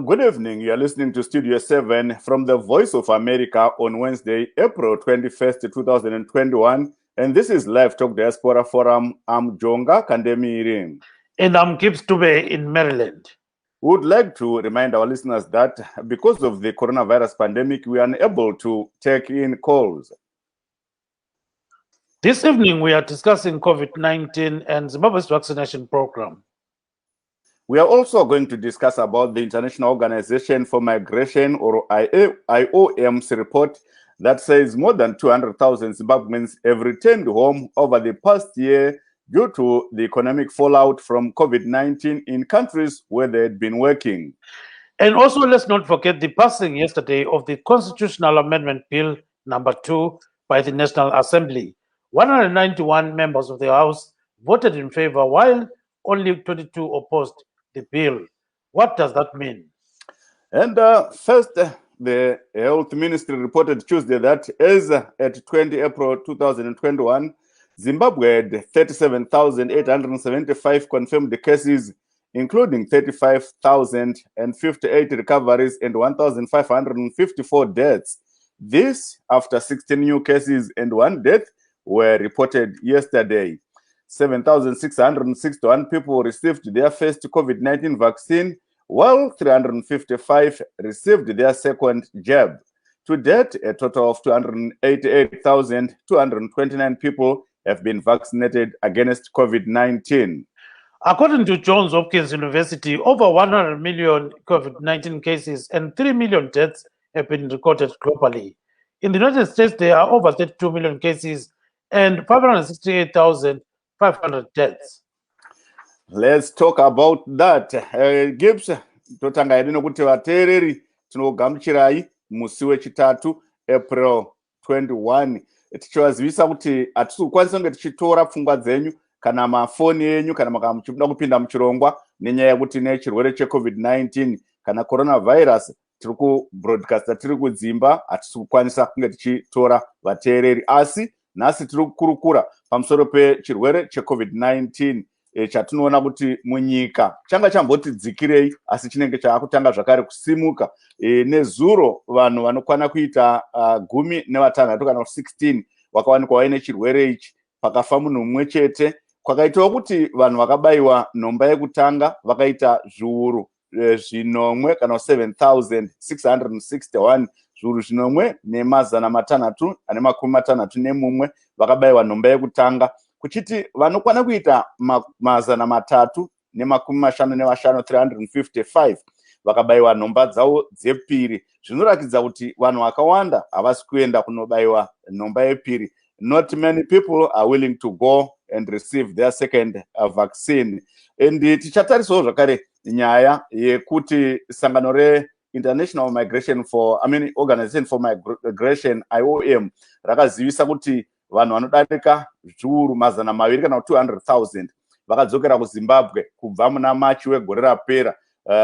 Good evening. You are listening to Studio 7 from the Voice of America on Wednesday, April 21st, 2021. And this is Livetalk Diaspora Forum. I'm Jonga Kandemiri. And I'm Gibbs Dube in Maryland. We would like to remind our listeners that because of the coronavirus pandemic, we are unable to take in calls. This evening, we are discussing COVID-19 and Zimbabwe's vaccination program. We are also going to discuss about the International Organization for Migration, or IOM's report that says more than 200,000 Zimbabweans have returned home over the past year due to the economic fallout from COVID-19 in countries where they had been working. And also, let's not forget the passing yesterday of the Constitutional Amendment Bill number 2 by the National Assembly. 191 members of the House voted in favor, while only 22 opposed the bill. What does that mean? And first, the Health Ministry reported Tuesday that as at 20 April 2021, Zimbabwe had 37,875 confirmed cases, including 35,058 recoveries and 1,554 deaths. This after 16 new cases and 1 death were reported yesterday. 7,661 people received their first COVID-19 vaccine, while 355 received their second jab. To date, a total of 288,229 people have been vaccinated against COVID-19. According to Johns Hopkins University, over 100 million COVID-19 cases and 3 million deaths have been recorded globally. In the United States, there are over 32 million cases and 568,500 deaths. Let's talk about that. Gibbs, totanga yadino kuti vateereri tinogamuchirai musi wechitatu April 21 tichivazivisa kuti hatisi kukwanisa kunge tichitora pfungwa dzenyu kana mafoni enyu kana muchida kupinda muchirongwa nenyaya yekuti nechirwere cheCovid-19 kana coronavirus tiri kubroadcasta tiri kudzimba, hatisi kukwanisa kunge tichitora vateereri, asi nhasi tiri kukurukura pamusoro pechirwere cheCovid-19 chatinoona kuti munyika changa chamboti dzikirei, asi chinenge chaakutanga zvakare kusimuka. Nezuro vanhu vanokwana kuita 16 kana 16 vakawanikwa vaine chirwere ichi, pakafa munhu mumwe chete. Kwakaitawo kuti vanhu vakabayiwa nhomba yekutanga vakaita zviuru zvinomwe kana 7,661, zviuru zvinomwe nemazana matanhatu ane makumi matanhatu nemumwe vakabayiwa nhomba yekutanga, kuchiti vanokwana kuita mazana matatu nemakumi mashanu nevashanu 355 vakabayiwa nhomba dzavo dzepiri. Zvinoratidza kuti vanhu vakawanda havasi kuenda kunobayiwa nhomba yepiri. Not many people are willing to go and receive their second vaccine. And tichatarisawo zvakare nyaya yekuti sangano re-International Organization for Migration, IOM, rakazivisa kuti vanhu vanodarika zviuru mazana maviri kana 200,000 vakadzokera kuZimbabwe kubva muna Machi wegore rapera,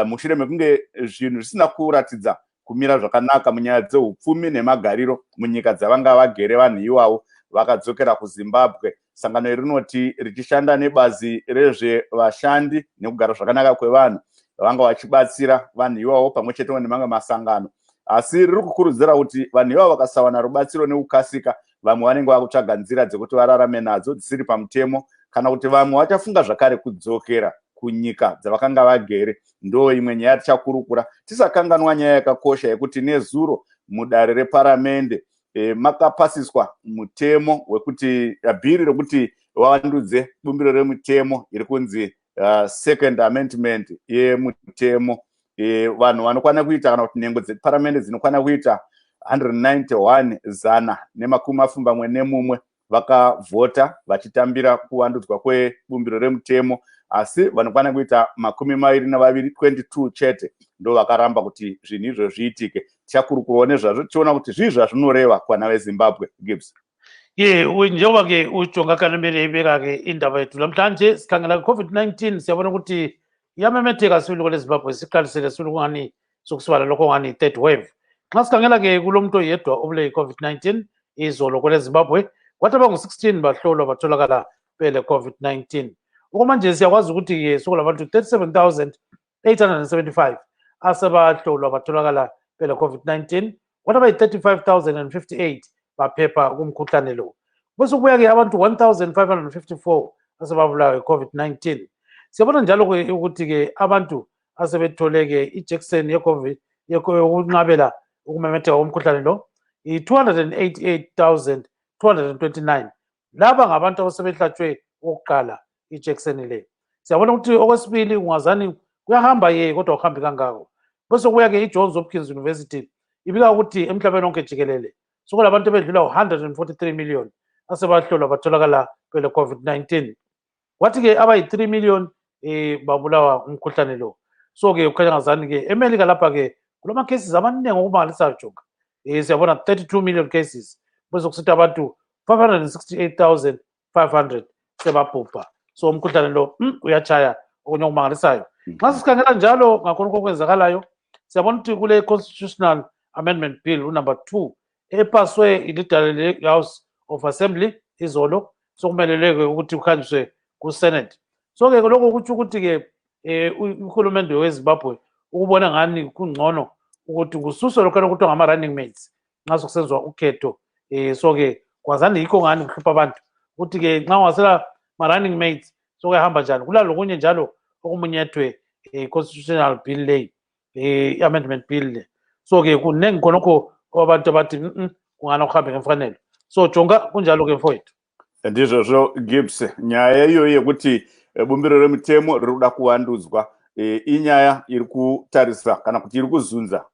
mushure mekunge zvinhu zvisina kuratidza kumira zvakanaka munyaya dzeupfumi nemagariro munyika dzavanga vagere vanhu ivavo, vakadzokera kuZimbabwe. Sangano iri rinoti richishanda nebazi rezvevashandi nekugara zvakanaka kwevanhu vanga vachibatsira vanhu ivavo pamwe chete nemamwe masangano, asi riri kukurudzira kuti vanhu ivavo vakasawana rubatsiro nekukasika, vamwe vanenge vakutsvaga nzira dzekuti vararame nadzo dzisiri pamutemo, kana kuti vamwe vachafunga zvakare kudzokera kunyika dzavakanga vagere. Ndo imwe nyaya tichakurukura, tisakanganwa nyaya yakakosha yekuti nezuro mudare reparamende makapasiswa mutemo wekuti bhiri rekuti vavandudze bumbiro remutemo iri kunzi second amendment yemutemo. Vanhu vanokwana kuita kana kuti nhengo dzeparamende dzinokwana kuita 191 zana nemakumi mapfumbamwe nemumwe vakavhota vachitambira kuvandudzwa kwebumbiro remutemo, asi vanokwana kuita 22 22 chete ndo vakaramba kuti zvinhu izvo zviitike. Tichakurukurawo nezvazvo tichiona kuti zvii zvazvinoreva kuvana veZimbabwe. Gibbs. Njengoba-ke uJonga Kanembele ibeka-ke indaba yethu namhlanje sikhangela COVID-19, siyabona ukuthi iyamemetheka sibili leZimbabwe, siqalisele sibili kungani sokusibala lokho ngani third wave. Xa sikhangela-ke kulo muntu oyedwa obule i-COVID-19 izolo kweleZimbabwe, kwathi abangu-16 bahlolwa batholakala bele COVID-19. Okwamanje siyakwazi ukuthi-ke sokulabantu 37,875 asebahlolwa batholakala bele COVID-19 kwaba yi-35,058 baphepha kumkhuhlane lo. Bese kubuya-ke abantu 1,554 asebabulawa yi-COVID-19. Siyabona njalo-ke ukuthi-ke abantu asebethole-ke ijekiseni ye-COVID yokunqabela ukumemetheka komkhuhlane lo i-288,229. Laba ngabantu abasebehlatshwe okokuqala ijekiseni le. Siyabona ukuthi okwesibili ungazani kuyahamba kodwa akuhambi kangako. Bese kubuya-ke i-Johns Hopkins University ibika ukuthi emhlabeni wonke jikelele sokulabantu bedlula 143 million asebahlolwa batholakala bele COVID-19. Kwathi-ke abayi-3 million babulawa umkhuhlane lo. So-ke kukhanya ngazani-ke eMelika lapha-ke kulama cases amaningi okumangalisayo jonga. Siyabona 32 million cases. Bese kusithi abantu 568,500 sebabhubha. So umkhuhlane lo uyachaya okunye okumangalisayo. Nxa sikhangela njalo ngakhona okwenzakalayo siyabona ukuthi kule Constitutional Amendment Bill number 2 epaswe ilidale House of Assembly izolo sokumeleleke ukuthi kuhanjiswe ku-Senate. So-ke lokho kutsho ukuthi-ke uhulumende weZimbabwe ukubona ngani kungcono ukuthi kususwe lokhana ukuthi ngama-running mates nxa sokusenziwa ukhetho. So-ke kwazani yikho ngani kuhlupha abantu ukuthi-ke nxa ungasela ma-running mates sokuyahamba njani. Kulalokunye njalo okumunyethwe constitutional bill leyi i-amendment bill le. So-ke kunengi khonokho abantu abathi kungani kuhambe ngemfanelo. So jonga kunjalo-ke mfowethu. Ndizvozvo Gibbs, nyaya iyoyi yekuti bumbiro remitemo riri kuda kuvandudzwa inyaya iri kutarisa kana kuti iri kuzunza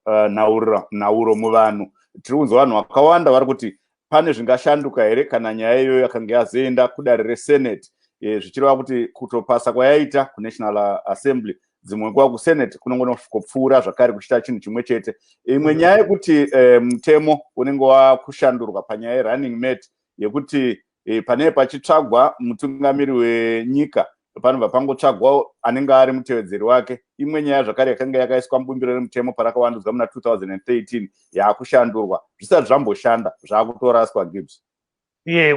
nauro muvanhu. Tiri kunzwa vanhu vakawanda vari kuti pane zvingashanduka here kana nyaya iyoyo yakanga yazoenda kudare resenate, zvichireva kuti kutopasa kwayaita kuNational Assembly dzimwe nguva kusenate kunongonopfuura zvakare kuchita chinhu chimwe chete. Imwe nyaya yekuti mutemo unenge wakushandurwa panyaya yerunning mate yekuti pane pachitsvagwa mutungamiri wenyika panobva pangotsvagwa anenge ari mutevedzeri wake. Imwe nyaya zvakare yakanga yakaiswa mubumbiro remutemo parakavandudzwa muna 2013 yakushandurwa zvisati zvamboshanda zvakutoraswa. Gibbs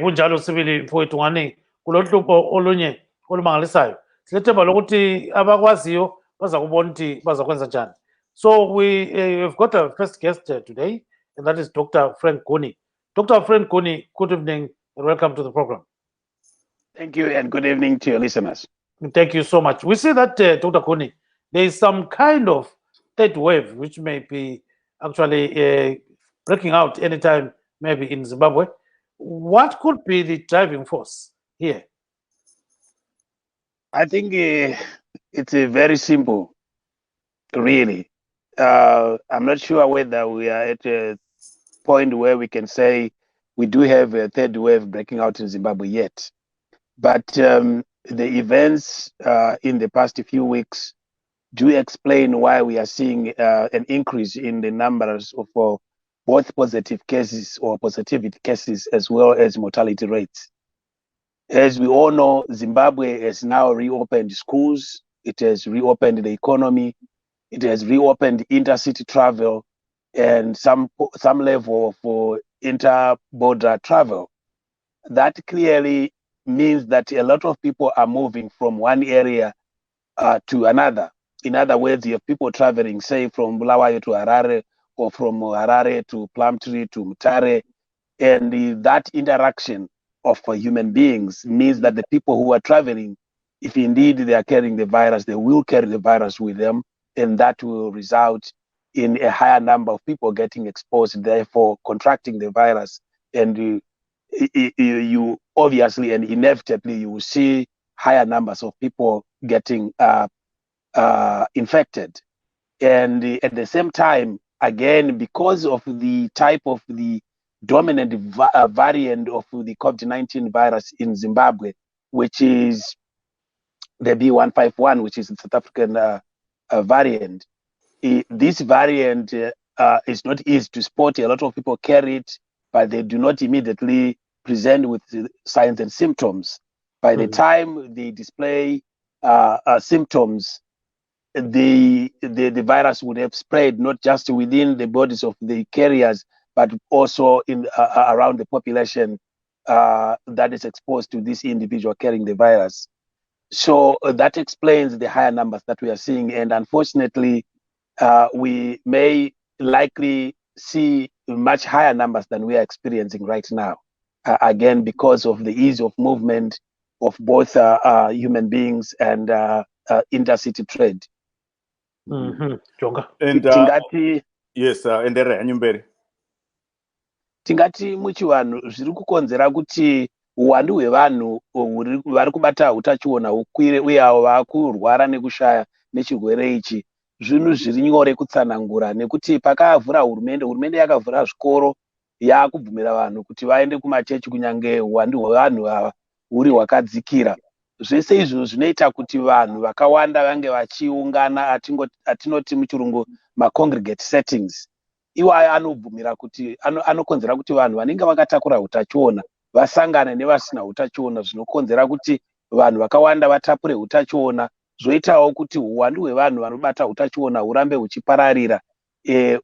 kunjalo sibili mfowethu ngani kulohlupho olunye olumangalisayo. Silethemba lokuthi abakwaziyo baza kubona ukuthi baza kwenza njani. So we've got a first guest today, and that is Dr. Frank Guni. Dr. Frank Guni, good evening and welcome to the program. Thank you, and good evening to your listeners. Thank you so much. We see that, Dr. Guni, there is some kind of third wave which may be actually breaking out anytime, maybe in Zimbabwe. What could be the driving force here? I think it's very simple, really. I'm not sure whether we are at a point where we can say we do have a third wave breaking out in Zimbabwe yet. But the events in the past few weeks do explain why we are seeing an increase in the numbers of both positive cases or positivity cases as well as mortality rates. As we all know, Zimbabwe has now reopened schools, it has reopened the economy, it has reopened intercity travel and some level of inter-border travel. That clearly means that a lot of people are moving from one area to another. In other words, you have people traveling, say, from Bulawayo to Harare, or from Harare to Plumtree to Mutare, and that interaction of human beings means that the people who are traveling, if indeed they are carrying the virus, they will carry the virus with them, and that will result in a higher number of people getting exposed, therefore contracting the virus. And you obviously and inevitably you will see higher numbers of people getting infected. And at the same time, again, because of the type of the dominant variant of the COVID-19 virus in Zimbabwe, which is the B151, which is the South African variant. This variant is not easy to spot. A lot of people carry it, but they do not immediately present with signs and symptoms. By the time they display symptoms, the virus would have spread not just within the bodies of the carriers, but also in around the population that is exposed to this individual carrying the virus. So that explains the higher numbers that we are seeing. And unfortunately, we may likely see much higher numbers than we are experiencing right now. Again, because of the ease of movement of both human beings and intercity trade. Jonga. And Tingati, yes, endere anyumberi. tingati muchivanhu zviri kukonzera kuti uwandu hwevanhu vari kubata utachiona hukwire uye avo vakurwara nekushaya nechirwere ichi zvinhu zviri nyore kutsanangura nekuti pakavhura hurumende yakavhura zvikoro yakubvumira vanhu kuti vaende kumachechi kunyange uwandu hwevanhu ava huri hwakadzikira. Zvese izvo zvinoita kuti vanhu vakawanda vange vachiungana atinoti muchirungu macongregate settings. Iwayo anobvumira kuti anokonzera kuti vanhu vanenge vakatakura utachiona vasangane nevasina utachiona, zvinokonzera kuti vanhu vakawanda vatapure utachiona, zvoitawo kuti uwandu hwevanhu vanobata utachiona hurambe huchipararira,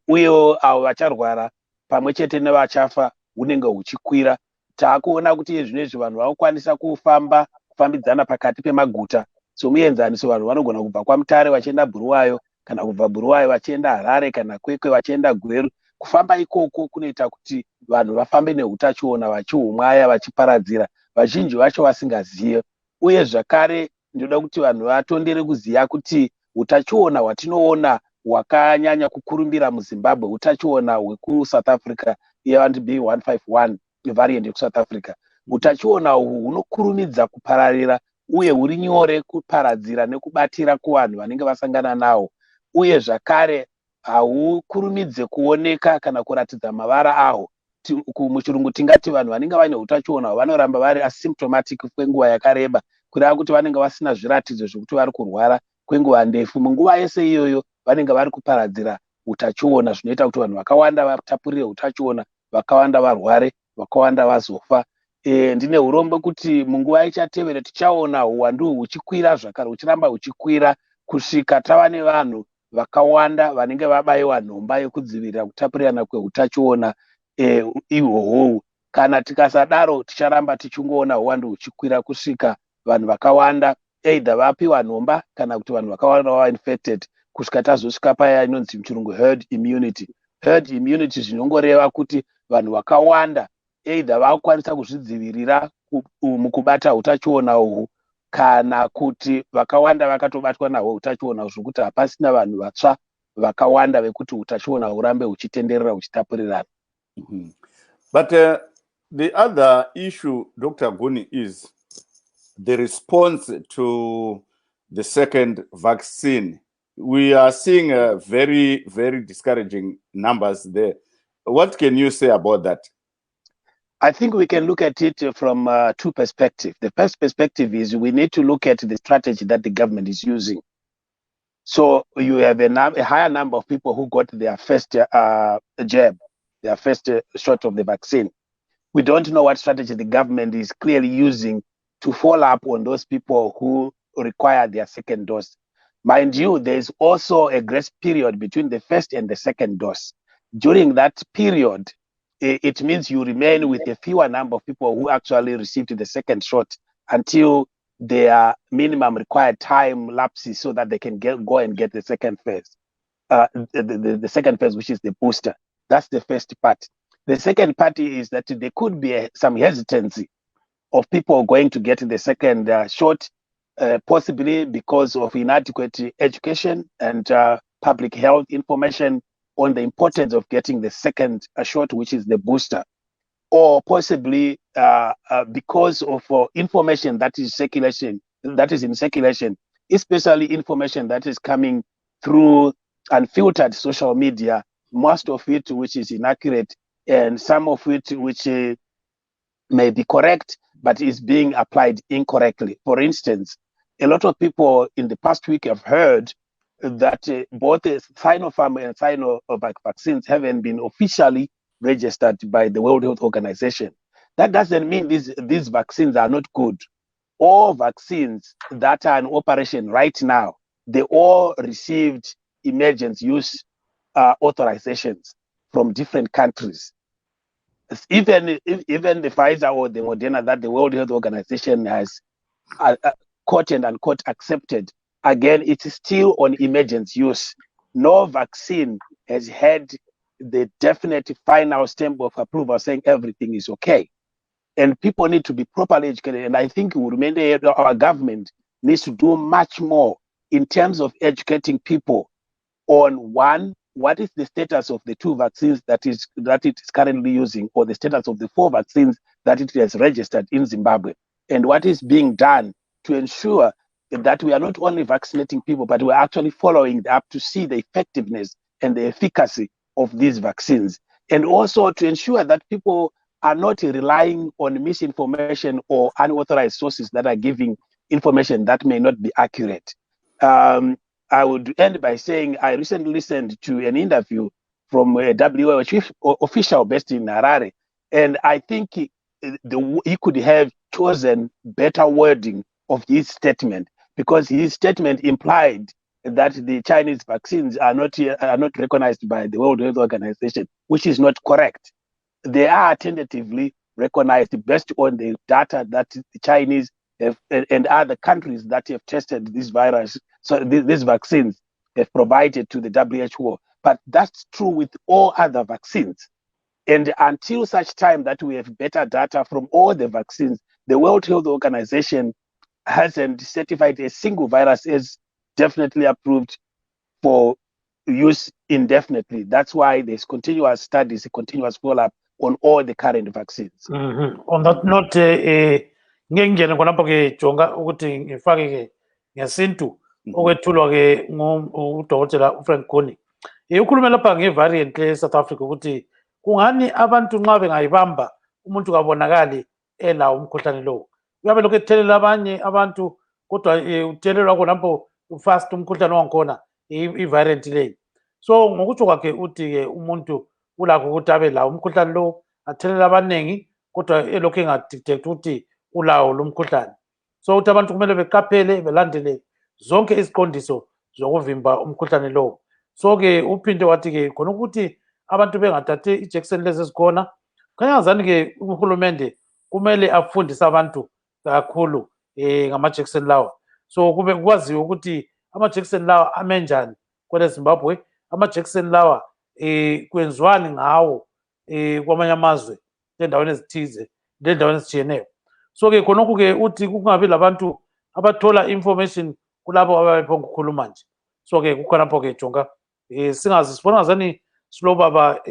uyewo avo vacharwara pamwe chete nevachafa hunenge huchikwira. Taakuona kuti zvinezvi vanhu vakukwanisa kufambidzana pakati pemaguta. Somuenzaniso vanhu vanogona kubva kwaMutare vachienda Buluwayo, kana kubva Buluwayo vachienda Harare, kana Kwekwe vachienda Gweru. Kufamba ikoko kunoita kuti vanhu vafambe neutachiona vachihumwaya vachiparadzira, vazhinji vacho vasingazive. Uye zvakare ndoda kuti vanhu vatondere kuziva kuti utachiona hwatinoona hwakanyanya kukurumbira muZimbabwe utachiona hwekuSouth Africa B151 variant yekuSouth Africa. Utachiona uhu hunokurumidza kupararira uye huri nyore kuparadzira nekubatira kuvanhu vanenge vasangana nawo, uye zvakare haukurumidze kuoneka kana kuratidza mavara aho. Muchirungu tingati vanhu vanenge vaine utachiona vanoramba vari asymptomatic kwenguva yakareba, kureva kuti vanenge vasina zviratidzo zvokuti vari kurwara kwenguva ndefu. Munguva yese iyoyo vanenge vari kuparadzira utachiona, zvinoita kuti vanhu vakawanda vatapurire utachiona, vakawanda varware, vakawanda vazofa. Ndine urombo kuti munguva ichatevera tichaona uwandu huchikwira zvakare, huchiramba huchikwira kusvika tava nevanhu vakawanda vanenge vabayiwa nhomba yekudzivirira kutapurirana kweutachiona ihwohwo. Kana tikasadaro ticharamba tichingoona uwandu huchikwira kusvika vanhu vakawanda either vapiwa nhomba kana kuti vanhu vakawanda vava infected, kusvika tazosvika paya inonzi muchirungu herd immunity. Herd immunity zvinongoreva kuti vanhu vakawanda either vakukwanisa kuzvidzivirira mukubata utachiona uhu, kana kuti vakawanda vakatobatwa nahwo utachiona zvokuti hapasina vanhu vatsva vakawanda vekuti utachiona hurambe huchitenderera huchitapurirana. But the other issue, Dr. Guni, is the response to the second vaccine. We are seeing very, very discouraging numbers there. What can you say about that? I think we can look at it from two perspectives. The first perspective is we need to look at the strategy that the government is using. So you have a higher number of people who got their first jab, their first shot of the vaccine. We don't know what strategy the government is clearly using to follow up on those people who require their second dose. Mind you, there is also a grace period between the first and the second dose. During that period, it means you remain with a fewer number of people who actually received the second shot until their minimum required time lapses so that they can go and get the second phase. The second phase, which is the booster. That's the first part. The second part is that there could be some hesitancy of people going to get the second shot, possibly because of inadequate education and public health information on the importance of getting the second shot, which is the booster, or possibly because of information that is in circulation, especially information that is coming through unfiltered social media, most of it which is inaccurate, and some of it which may be correct but is being applied incorrectly. For instance, a lot of people in the past week have heard that both Sinopharm and Sinovac vaccines haven't been officially registered by the World Health Organization. That doesn't mean these vaccines are not good. All vaccines that are in operation right now, they all received emergency use authorizations from different countries. Even the Pfizer or the Moderna that the World Health Organization has quote and unquote accepted, again, it's still on emergency use. no vaccine has had the definite final stamp of approval saying everything is okay. And people need to be properly educated. And I think our government needs to do much more in terms of educating people on, one, what is the status of the 2 vaccines that it is currently using, or the status of the 4 vaccines that it has registered in Zimbabwe, and what is being done to ensure that we are not only vaccinating people, but we're actually following up to see the effectiveness and the efficacy of these vaccines, and also to ensure that people are not relying on misinformation or unauthorized sources that are giving information that may not be accurate. I would end by saying I recently listened to an interview from a WHO chief official based in Harare, and I think he could have chosen better wording of his statement, because his statement implied that the Chinese vaccines are not recognized by the World Health Organization, which is not correct. They are tentatively recognized based on the data that the Chinese have, and other countries that have tested this virus, so these vaccines have provided to the WHO. But that's true with all other vaccines. And until such time that we have better data from all the vaccines, the World Health Organization hasn't certified a single virus as definitely approved for use indefinitely. That's why there's continuous studies, a continuous follow-up on all the current vaccines. On that note, ngengene khonapho ke jonga ukuthi ngifake ke ngesintu okwethulwa ke udokotela uFrank Koni. Ukhulume lapha ngevariant eSouth Africa ukuthi kungani abantu nxa bengayibamba umuntu kabonakali elawo umkhuhlane lo. Uyabe lokhu ethelela abanye abantu kodwa uthelelwa khonapho ufast umkhuhlane wangikhona i-variant leyi. So ngokutsho kwakhe uthi ke umuntu ulakho ukuthi abe lawo umkhuhlane lo athelela abaningi kodwa elokhu engadetect ukuthi ulawo lo mkhuhlane. So ukuthi abantu kumele beqaphele belandele zonke iziqondiso zokuvimba umkhuhlane lo. So ke uphinde wathi ke khona ukuthi abantu bengathathi ijekiseni lezi ezikhona, khanyazani ke uhulumende kumele afundise abantu kakhulu ngamajekiseni lawa. So kube kwaziwe ukuthi amajekiseni lawa amenjani kwele Zimbabwe, amajekiseni lawa kwenziwani ngawo kwamanye amazwe endaweni ezithize nendaweni ezitshiyeneyo. So ke khonokho ke uthi kungabi labantu abathola information kulabo ababephonga ukukhuluma nje. So ke kukhonapho ke jonga sibona ngazani silobaba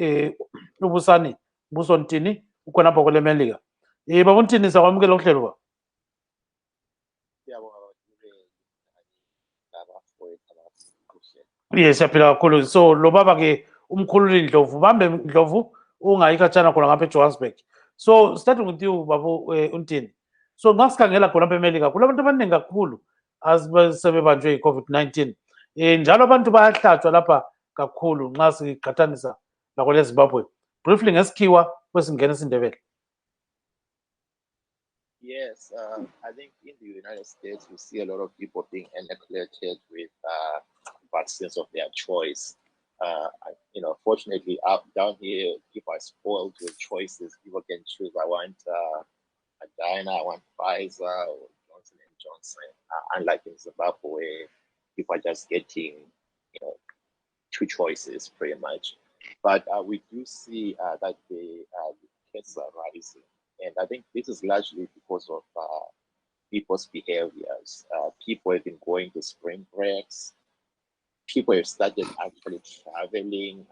ubusani busontini ukhonapho kwele Melika. Baba uNtini sakwamukela uhlelo ba. Yes, siyaphila kakhulu. So lo baba ke umkhululi Ndlovu, bambe Ndlovu ungayikhatshana khona ngapha eJohannesburg. So starting with you babu uNtini. So nxa sikhangela khona lapha eMelika kulabantu abaningi kakhulu asebebanjwe yi-COVID-19. Njalo abantu bayahlatshwa lapha kakhulu nxa siqhathanisa lakwele Zimbabwe. Briefly ngesikhiwa kwesingena isindebele. Yes, I think in the United States we see a lot of people being inoculated with vaccines of their choice. Fortunately, down here, people are spoiled with choices. People can choose. I want Moderna, I want Pfizer, or Johnson and Johnson. Unlike in Zimbabwe, people are just getting, 2 choices pretty much. But we do see that the cases are rising. And I think this is largely because of people's behaviors. People have been going to spring breaks. People have started actually traveling.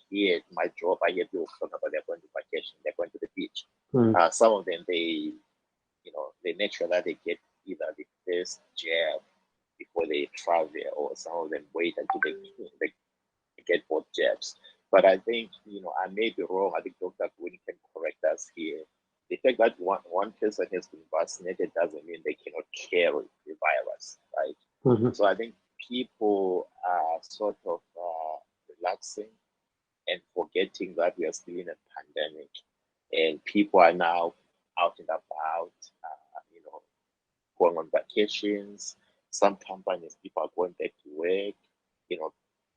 Here at my job, I hear people talking about they're going to vacation, they're going to the beach. Some of them, they make sure that they get either the first jab before they travel, or some of them wait until they get both jabs. But I think, I may be wrong. I think Dr. Gwynn can correct us here. The fact that one person has been vaccinated doesn't mean they cannot carry the virus, right? So I think people are sort of relaxing and forgetting that we are still in a pandemic, and people are now out and about, going on vacations. Some companies, people are going back to work,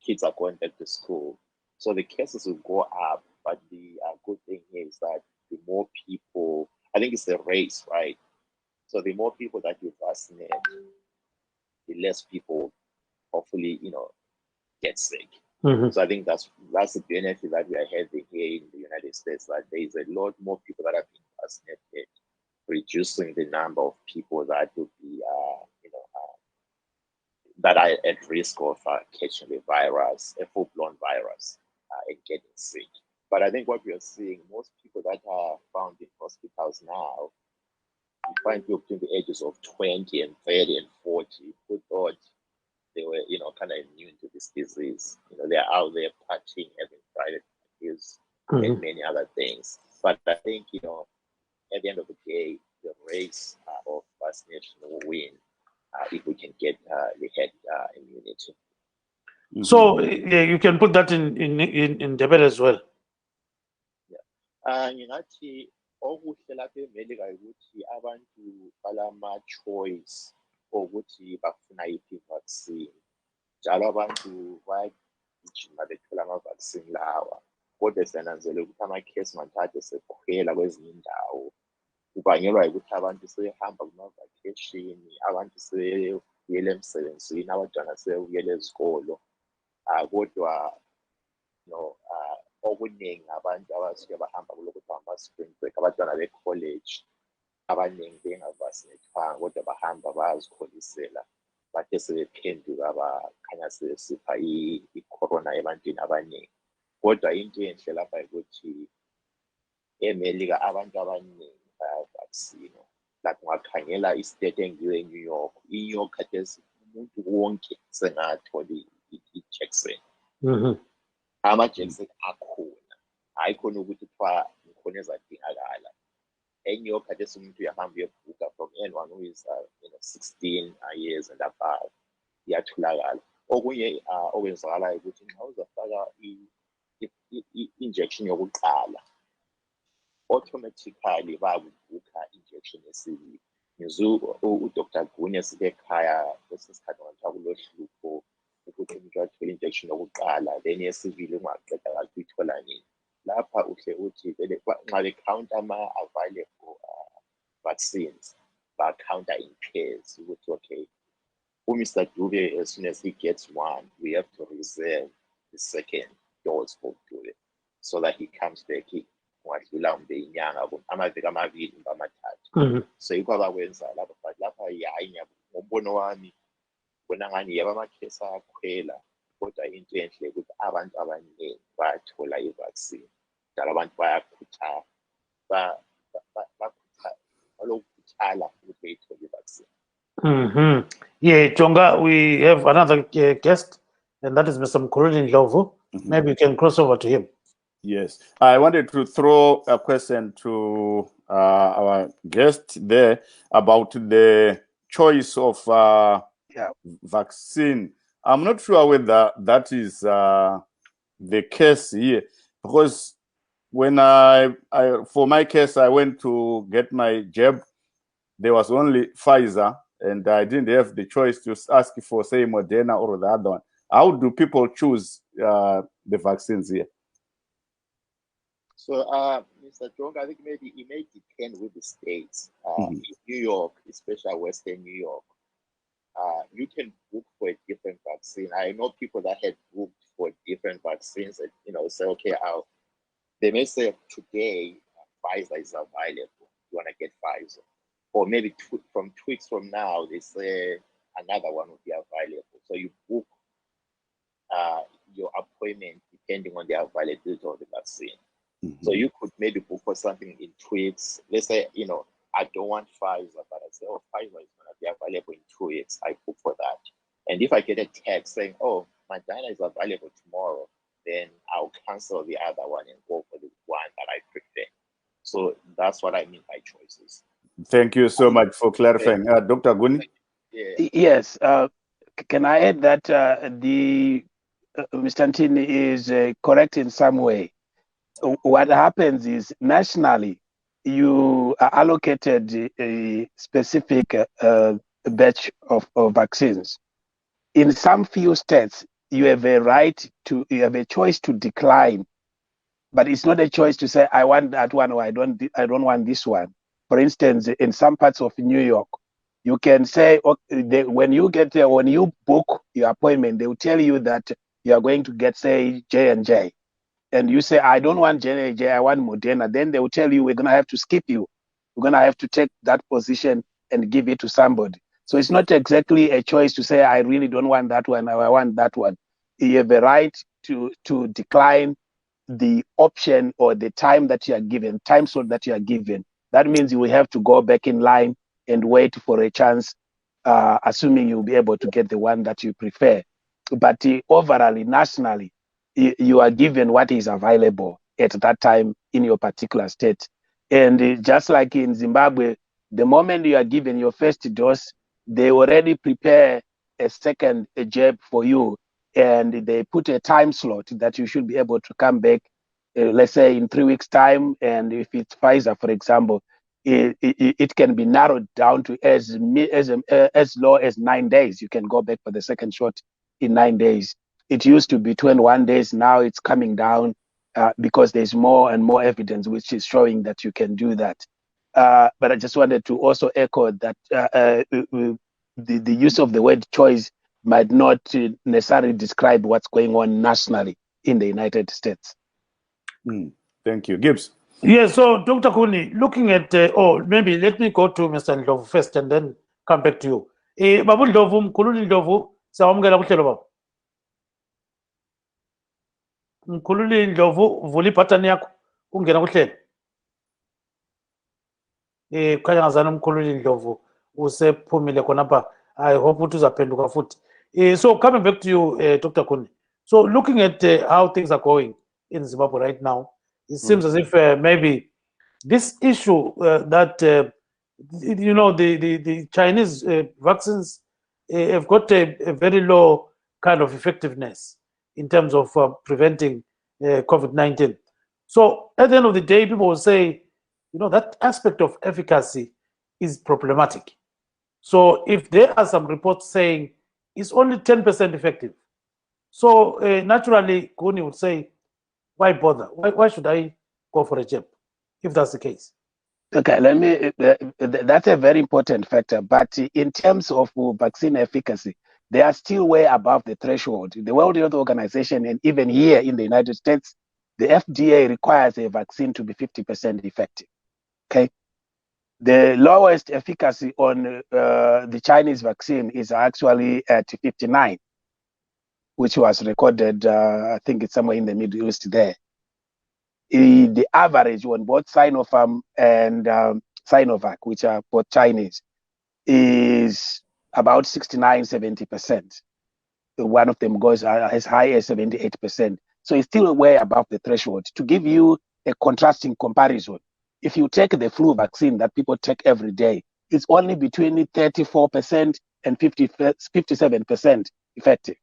kids are going back to school. So the cases will go up, but the good thing here is that the more people, I think it's a race, right? So the more people that you vaccinate, the less people hopefully, get sick. So I think that's the benefit that we are having here in the United States, that there is a lot more people that have been vaccinated, reducing the number of people that will be, that are at risk of catching the virus, a full-blown virus, and getting sick. But I think what we are seeing, most people that are found in hospitals now, you find people between the ages of 20 and 30 and 40 who thought they were, kind of immune to this disease. They're out there partying, having private parties, and many other things. But I think, at the end of the day, the race of vaccination will win if we can get the herd immunity. So you can put that in debate as well. Ngingathi okuhle lapha eMelika ukuthi abantu balama-choice ukuthi bafuna yiphi vaccine. Njalo abantu bayagijima bethola ama-vaccine lawa. Kodwa siyananzelela ukuthi ama-case mantathu sekhwela kwezinye indawo. Kubangelwa ukuthi abantu sebehamba kuma-vacation, abantu sebebuyela emsebenzini, abantwana sebebuyela ezikolo. Kodwa okuningi abantu abasuke bahamba kulokuthi ama-spring break, abantwana be-college abaningi bengavasinethwanga kodwa bahamba bayazikholisela, bathe sebephenduka bakhanya sebesipha i-corona ebantwini abaningi. Kodwa into enhle lapha ukuthi eMelika abantu abaningi bayavaksina. Like ungakhangela istate engiyo eNew York, iNew York khathesi umuntu wonke sengathola ijekiseni. Amajekiseni akhona, hayi khona ukuthi kuthiwa khona ezadingakala. eNew York khathesi umuntu uyahamba uyebhuka from anyone who is 16 years and above, iyatholakala. Okunye okwenzakalayo ukuthi nxa uzafaka i-injection yokuqala, automatically bayakubhuka injection yesibili. Ngizwe uDr. Gunye sike ekhaya kwesikhathi ngathiwa kulohlupho ukuthi umuntu athole injection yokuqala, then yesibili ungaqeda kahle uyithola nini. Lapha uhle uthi nxa becounta ama-available vaccines, ba-counter in pairs ukuthi okay, Mr. Dube, as soon as he gets one, we have to reserve the second dose for Dube so that he comes back ungadlula mbe inyanga amaviki amabili mbe amathathu. So yikho abakwenza lapha, but lapha hayi ngombono wami bona ngani yaba amakhesi ayakhwela, kodwa into enhle ukuthi abantu abaningi bayathola i-vaccine. Njalo abantu bayakhuthala balokukhuthala ukuthi beyithole i-vaccine. Yeah, Jonga, we have another guest, and that is Mr. Mkhululi Ndlovu. Maybe you can cross over to him. Yes, I wanted to throw a question to our guest there about the choice of vaccine. I'm not sure whether that is the case here, because when for my case, I went to get my jab, there was only Pfizer, and I didn't have the choice to ask for, say, Moderna or the other one. How do people choose the vaccines here? So, Mr. Jonga, I think maybe it may depend with the states. In New York, especially Western New York, you can book for a different vaccine. I know people that had booked for different vaccines and, say, okay, they may say today Pfizer is available. You want to get Pfizer. Or maybe from 2 weeks from now, they say another one will be available. So you book your appointment depending on the availability of the vaccine. So you could maybe book for something in 2 weeks. Let's say, I don't want Pfizer, but I say, Pfizer is going to be available in 2 weeks. I book for that. And if I get a text saying, Moderna is available tomorrow, then I'll cancel the other one and go for the one that I prefer. So that's what I mean by choices. Thank you so much for clarifying. Dr. Guni? Yes. Can I add that Mr. Ntini is correct in some way? What happens is nationally, you are allocated a specific batch of vaccines. In some few states, you have a choice to decline, but it's not a choice to say, I want that one or I don't want this one. For instance, in some parts of New York, you can say, when you book your appointment, they will tell you that you are going to get, say, J&J, and you say, I don't want J&J, I want Moderna, then they will tell you, we're going to have to skip you. We're going to have to take that position and give it to somebody. So it's not exactly a choice to say, I really don't want that one, I want that one. You have a right to decline the option or the time that you are given, time slot that you are given. That means you will have to go back in line and wait for a chance, assuming you'll be able to get the one that you prefer. But overall, nationally, you are given what is available at that time in your particular state. And just like in Zimbabwe, the moment you are given your first dose, they already prepare a second jab for you, and they put a time slot that you should be able to come back, let's say in 3 weeks' time. And if it's Pfizer, for example, it can be narrowed down to as low as 9 days. You can go back for the second shot in 9 days. It used to be 21 days. Now it's coming down because there's more and more evidence which is showing that you can do that. But I just wanted to also echo that the use of the word choice might not necessarily describe what's going on nationally in the United States. Thank you. Gibbs. Yeah, so Dr. Kuni, looking at, maybe let me go to Mr. Ndlovu first and then come back to you. Babu Ndlovu, Mkhululi Ndlovu, sawamukela kuhlelo baba. Mkhululi Ndlovu, vuli button yakho, ungena kuhlelo. Kukhanya ngazana Mkhululi Ndlovu usephumile khonapha. I hope ukuthi uzaphenduka futhi. So coming back to you, Dr. Kuni. So looking at how things are going in Zimbabwe right now, it seems as if maybe this issue that the Chinese vaccines have got a very low kind of effectiveness in terms of preventing COVID-19. So at the end of the day, people will say, that aspect of efficacy is problematic. So if there are some reports saying it's only 10% effective, so naturally, Kuni would say, why bother? Why should I go for a jab if that's the case? Okay, that's a very important factor. But in terms of vaccine efficacy, they are still way above the threshold. The World Health Organization, and even here in the United States, the FDA requires a vaccine to be 50% effective. Okay, the lowest efficacy on the Chinese vaccine is actually at 59, which was recorded, I think it's somewhere in the Middle East there. The average on both Sinopharm and Sinovac, which are both Chinese, is about 69-70%. One of them goes as high as 78%. So it's still way above the threshold. To give you a contrasting comparison, if you take the flu vaccine that people take every day, it's only between 34% and 57% effective.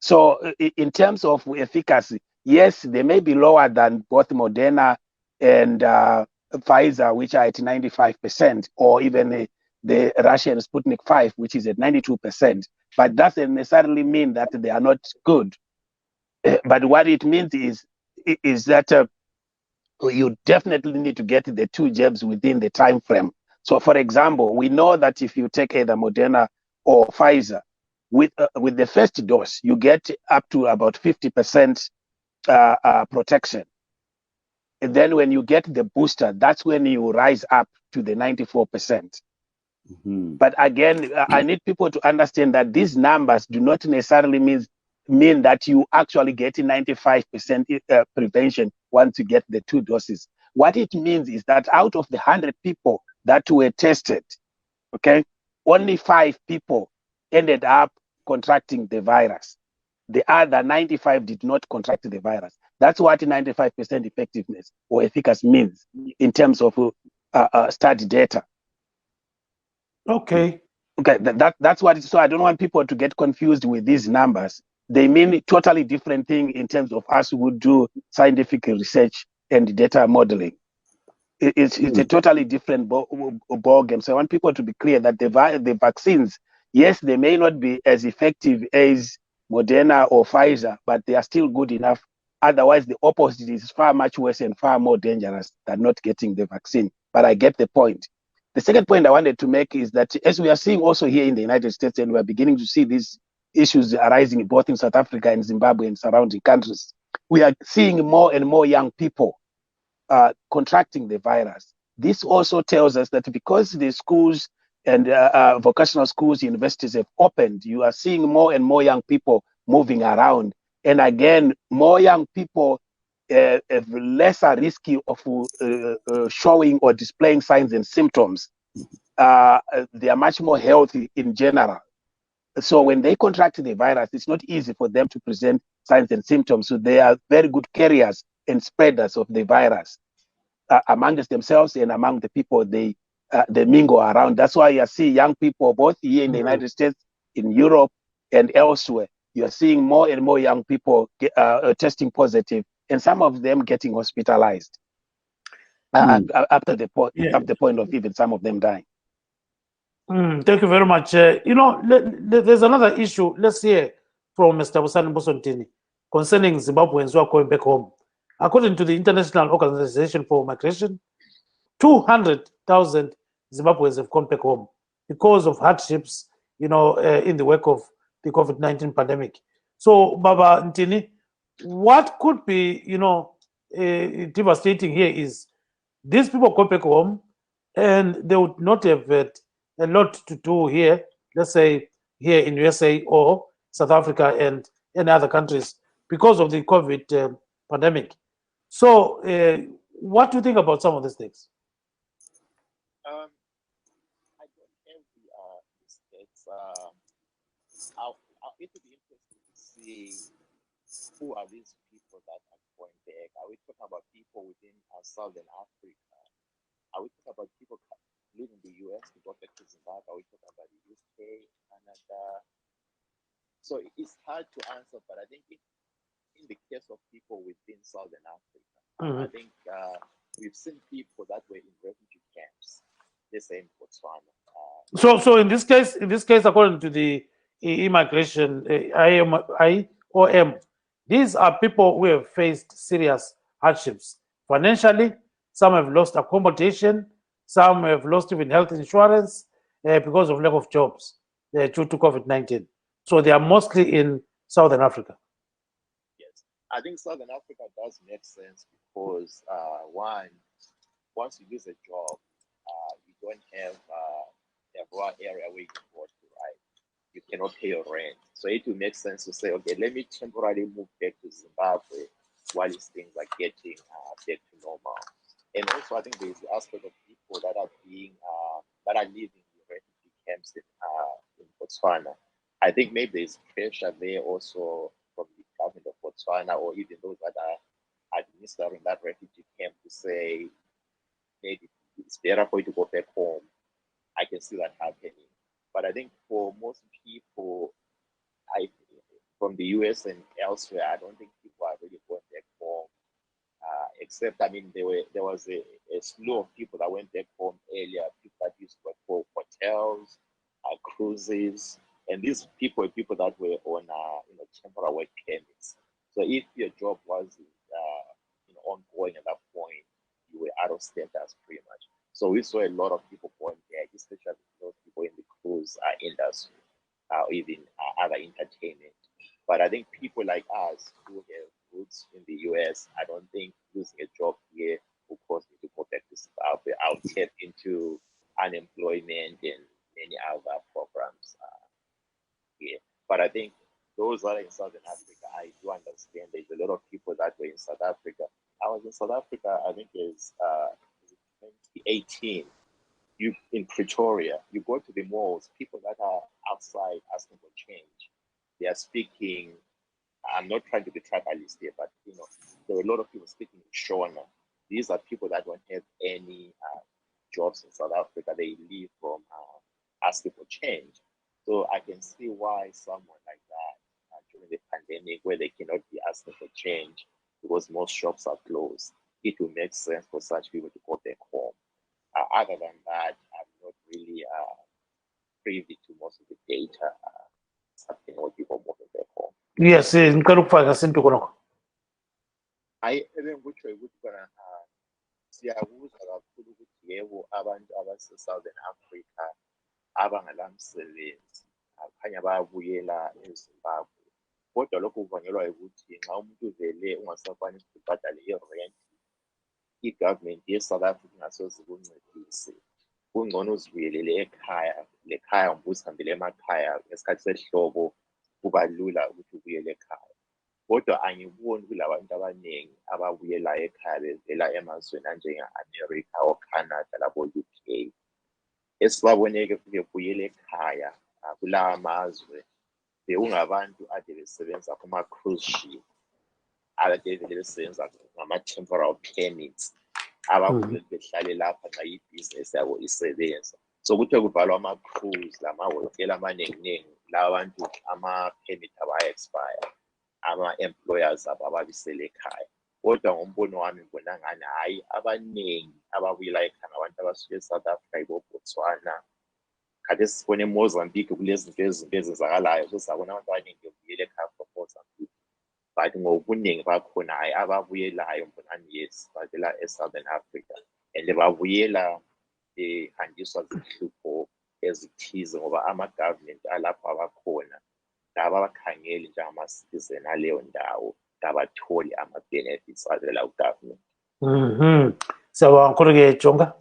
So in terms of efficacy, yes, they may be lower than both Moderna and Pfizer, which are at 95%, or even the Russian Sputnik 5, which is at 92%. But that doesn't necessarily mean that they are not good. But what it means is that you definitely need to get the 2 jabs within the time frame. So, for example, we know that if you take either Moderna or Pfizer, with the first dose, you get up to about 50% protection. And then when you get the booster, that's when you rise up to the 94%. But again, I need people to understand that these numbers do not necessarily mean that you actually get 95% prevention once you get the 2 doses. What it means is that out of the 100 people that were tested, okay, only 5 people ended up contracting the virus. The other 95 did not contract the virus. That's what 95% effectiveness or efficacy means in terms of study data. Okay. Okay, that's what. So I don't want people to get confused with these numbers. They mean a totally different thing in terms of us who do scientific research and data modeling. It's a totally different ball game. So I want people to be clear that the vaccines, yes, they may not be as effective as Moderna or Pfizer, but they are still good enough. Otherwise, the opposite is far much worse and far more dangerous than not getting the vaccine. But I get the point. The second point I wanted to make is that as we are seeing also here in the United States, and we're beginning to see this issues arising both in South Africa and Zimbabwe and surrounding countries, we are seeing more and more young people contracting the virus. This also tells us that because the schools and vocational schools, universities have opened, you are seeing more and more young people moving around. And again, more young people have lesser risk of showing or displaying signs and symptoms. They are much more healthy in general. So when they contract the virus, it's not easy for them to present signs and symptoms. So they are very good carriers and spreaders of the virus amongst themselves and among the people they mingle around. That's why you see young people both here in the United States, in Europe, and elsewhere. You are seeing more and more young people testing positive, and some of them getting hospitalized up to the point of even some of them dying. Thank you very much. There's another issue. Let's hear from Mr. Busani Bosontini concerning Zimbabweans who are going back home. According to the International Organization for Migration, 200,000 Zimbabweans have gone back home because of hardships, in the wake of the COVID-19 pandemic. So, Baba Ntini, what could be, devastating here is these people go back home and they would not have a lot to do here, let's say here in USA or South Africa and other countries because of the COVID pandemic. So what do you think about some of these things? I don't have the stats. It would be interesting to see who are these people that are going back. Are we talking about people within Southern Africa? Are we talking about people living in the US to go back to Zimbabwe? Are we talking about the UK, Canada? So it's hard to answer, but I think in the case of people within Southern Africa, I think we've seen people that were in refugee camps, let's say in Botswana. So in this case, according to the immigration IOM, these are people who have faced serious hardships financially. Some have lost accommodation. Some have lost even health insurance because of lack of jobs due to COVID-19. So they are mostly in Southern Africa. Yes, I think Southern Africa does make sense because one, once you lose a job, you don't have a rural area where you can go to, right? You cannot pay your rent. So it will make sense to say, okay, let me temporarily move back to Zimbabwe while these things are getting back to normal. And also, I think there's the aspect of people that are living in refugee camps in Botswana. I think maybe there's pressure there also from the government of Botswana or even those that are administering that refugee camp to say, maybe it's better for you to go back home. I can see that happening. But I think for most people, from the US and elsewhere, I don't think people are really going back home. Except, I mean, there was a slew of people that went back home earlier, people that used to work for hotels, cruises, and these people were people that were on temporary work permits. So if your job was ongoing at that point, you were out of status pretty much. So we saw a lot of people going back, especially those people in the cruise industry, even other entertainment. But I think people like us who have roots in the US, I don't think losing a job here will cause me to go back to Zimbabwe. I'll tap into unemployment and many other programs here. But I think those that are in Southern Africa, I do understand there's a lot of people that were in South Africa. I was in South Africa, I think it's 2018. You in Pretoria, you go to the malls, people that are outside asking for change. They are speaking, I'm not trying to be tribalist here, but there were a lot of people speaking in Shona. These are people that don't have any jobs in South Africa. They live from asking for change. So I can see why someone like that during the pandemic, where they cannot be asking for change because most shops are closed, it will make sense for such people to go back home. Other than that, I'm not really privy to most of the data. Something what people moving back home. Yes, ngicela ukufaka into khonokho. Engikutsho ukuthi kona siyakuzwa kakhulu ukuthi yebo abantu abase-Southern Africa abangalamsebenzi akhanya bayabuyela eZimbabwe. Kodwa lokho kubangelwa ukuthi nxa umuntu vele ungasakwanisi ukubhadala i-rent, i-government ye-South Africa ingasoze ikuncedise. Kungcono uzibuyelele ekhaya, lekhaya ngibuzihambele emakhaya ngesikhathi sehlobo kuba lula ukuthi ubuyele ekhaya. Kodwa angiboni kulabantu abaningi ababuyela ekhaya bevela emazweni anjenge-America oCanada labo-UK. Esibaboneke bebuyela ekhaya kulawa mazwe bekungabantu ade besebenza kuma-cruise ship, ade vele besebenza ngama-temporal permits, abakhulu behlale lapha nxa ibhizinesi yabo isebenza. So kuthe kuvalwa ama-cruise lamahotela amanenginengi, laba bantu ama-permit abo aya-expire, ama-employers abo ababisele ekhaya. Kodwa ngombono wami ngibona ngani hayi abaningi ababuyela ekhaya ngabantu abasuke eSouth Africa, iboBotswana. Kade sibone eMozambique kulezinto ezenzakalayo, sesabona abantu abaningi bebuyela ekhaya from Mozambique. But ngobuningi bakhona hayi ababuyelayo mbonani yes bavela eSouthern Africa, and babuyela behanjiswa zinhlupho ezithize ngoba ama-government alapho abakhona laba abakhangeli njengama-citizen aleyo ndawo kabatholi ama-benefits avela ku-government. Siyabonga kakhulu-ke Jonga.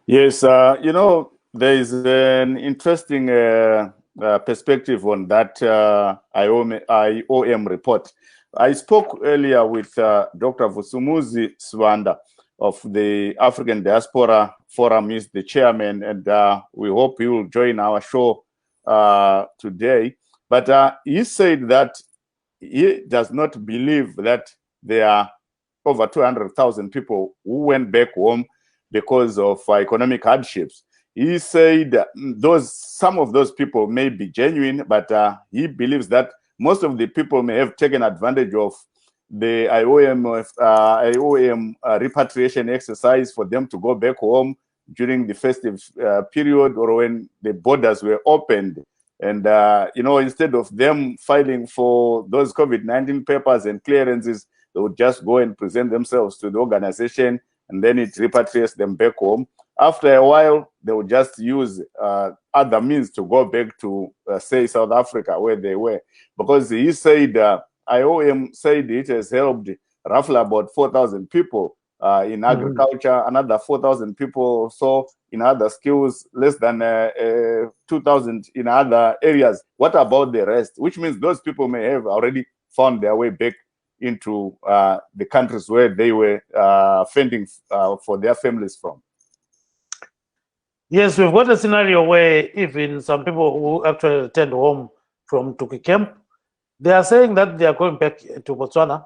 Yes, you know, there is an interesting perspective on that IOM report. I spoke earlier with Dr. Vusumuzi Swanda of the African Diaspora Forum. He's the chairman, and we hope he will join our show today. But he said that he does not believe that there are over 200,000 people who went back home because of economic hardships. He said some of those people may be genuine, but he believes that most of the people may have taken advantage of the IOM repatriation exercise for them to go back home during the festive period or when the borders were opened. And, you know, instead of them filing for those COVID-19 papers and clearances, they would just go and present themselves to the organization, and then it repatriates them back home. After a while, they would just use other means to go back to, say, South Africa, where they were. Because he said, IOM said it has helped roughly about 4,000 people in agriculture, another 4,000 people or so in other skills, less than 2,000 in other areas. What about the rest? Which means those people may have already found their way back into the countries where they were fending for their families from. Yes, we've got a scenario where even some people who actually returned home from Tuki camp, they are saying that they are going back to Botswana,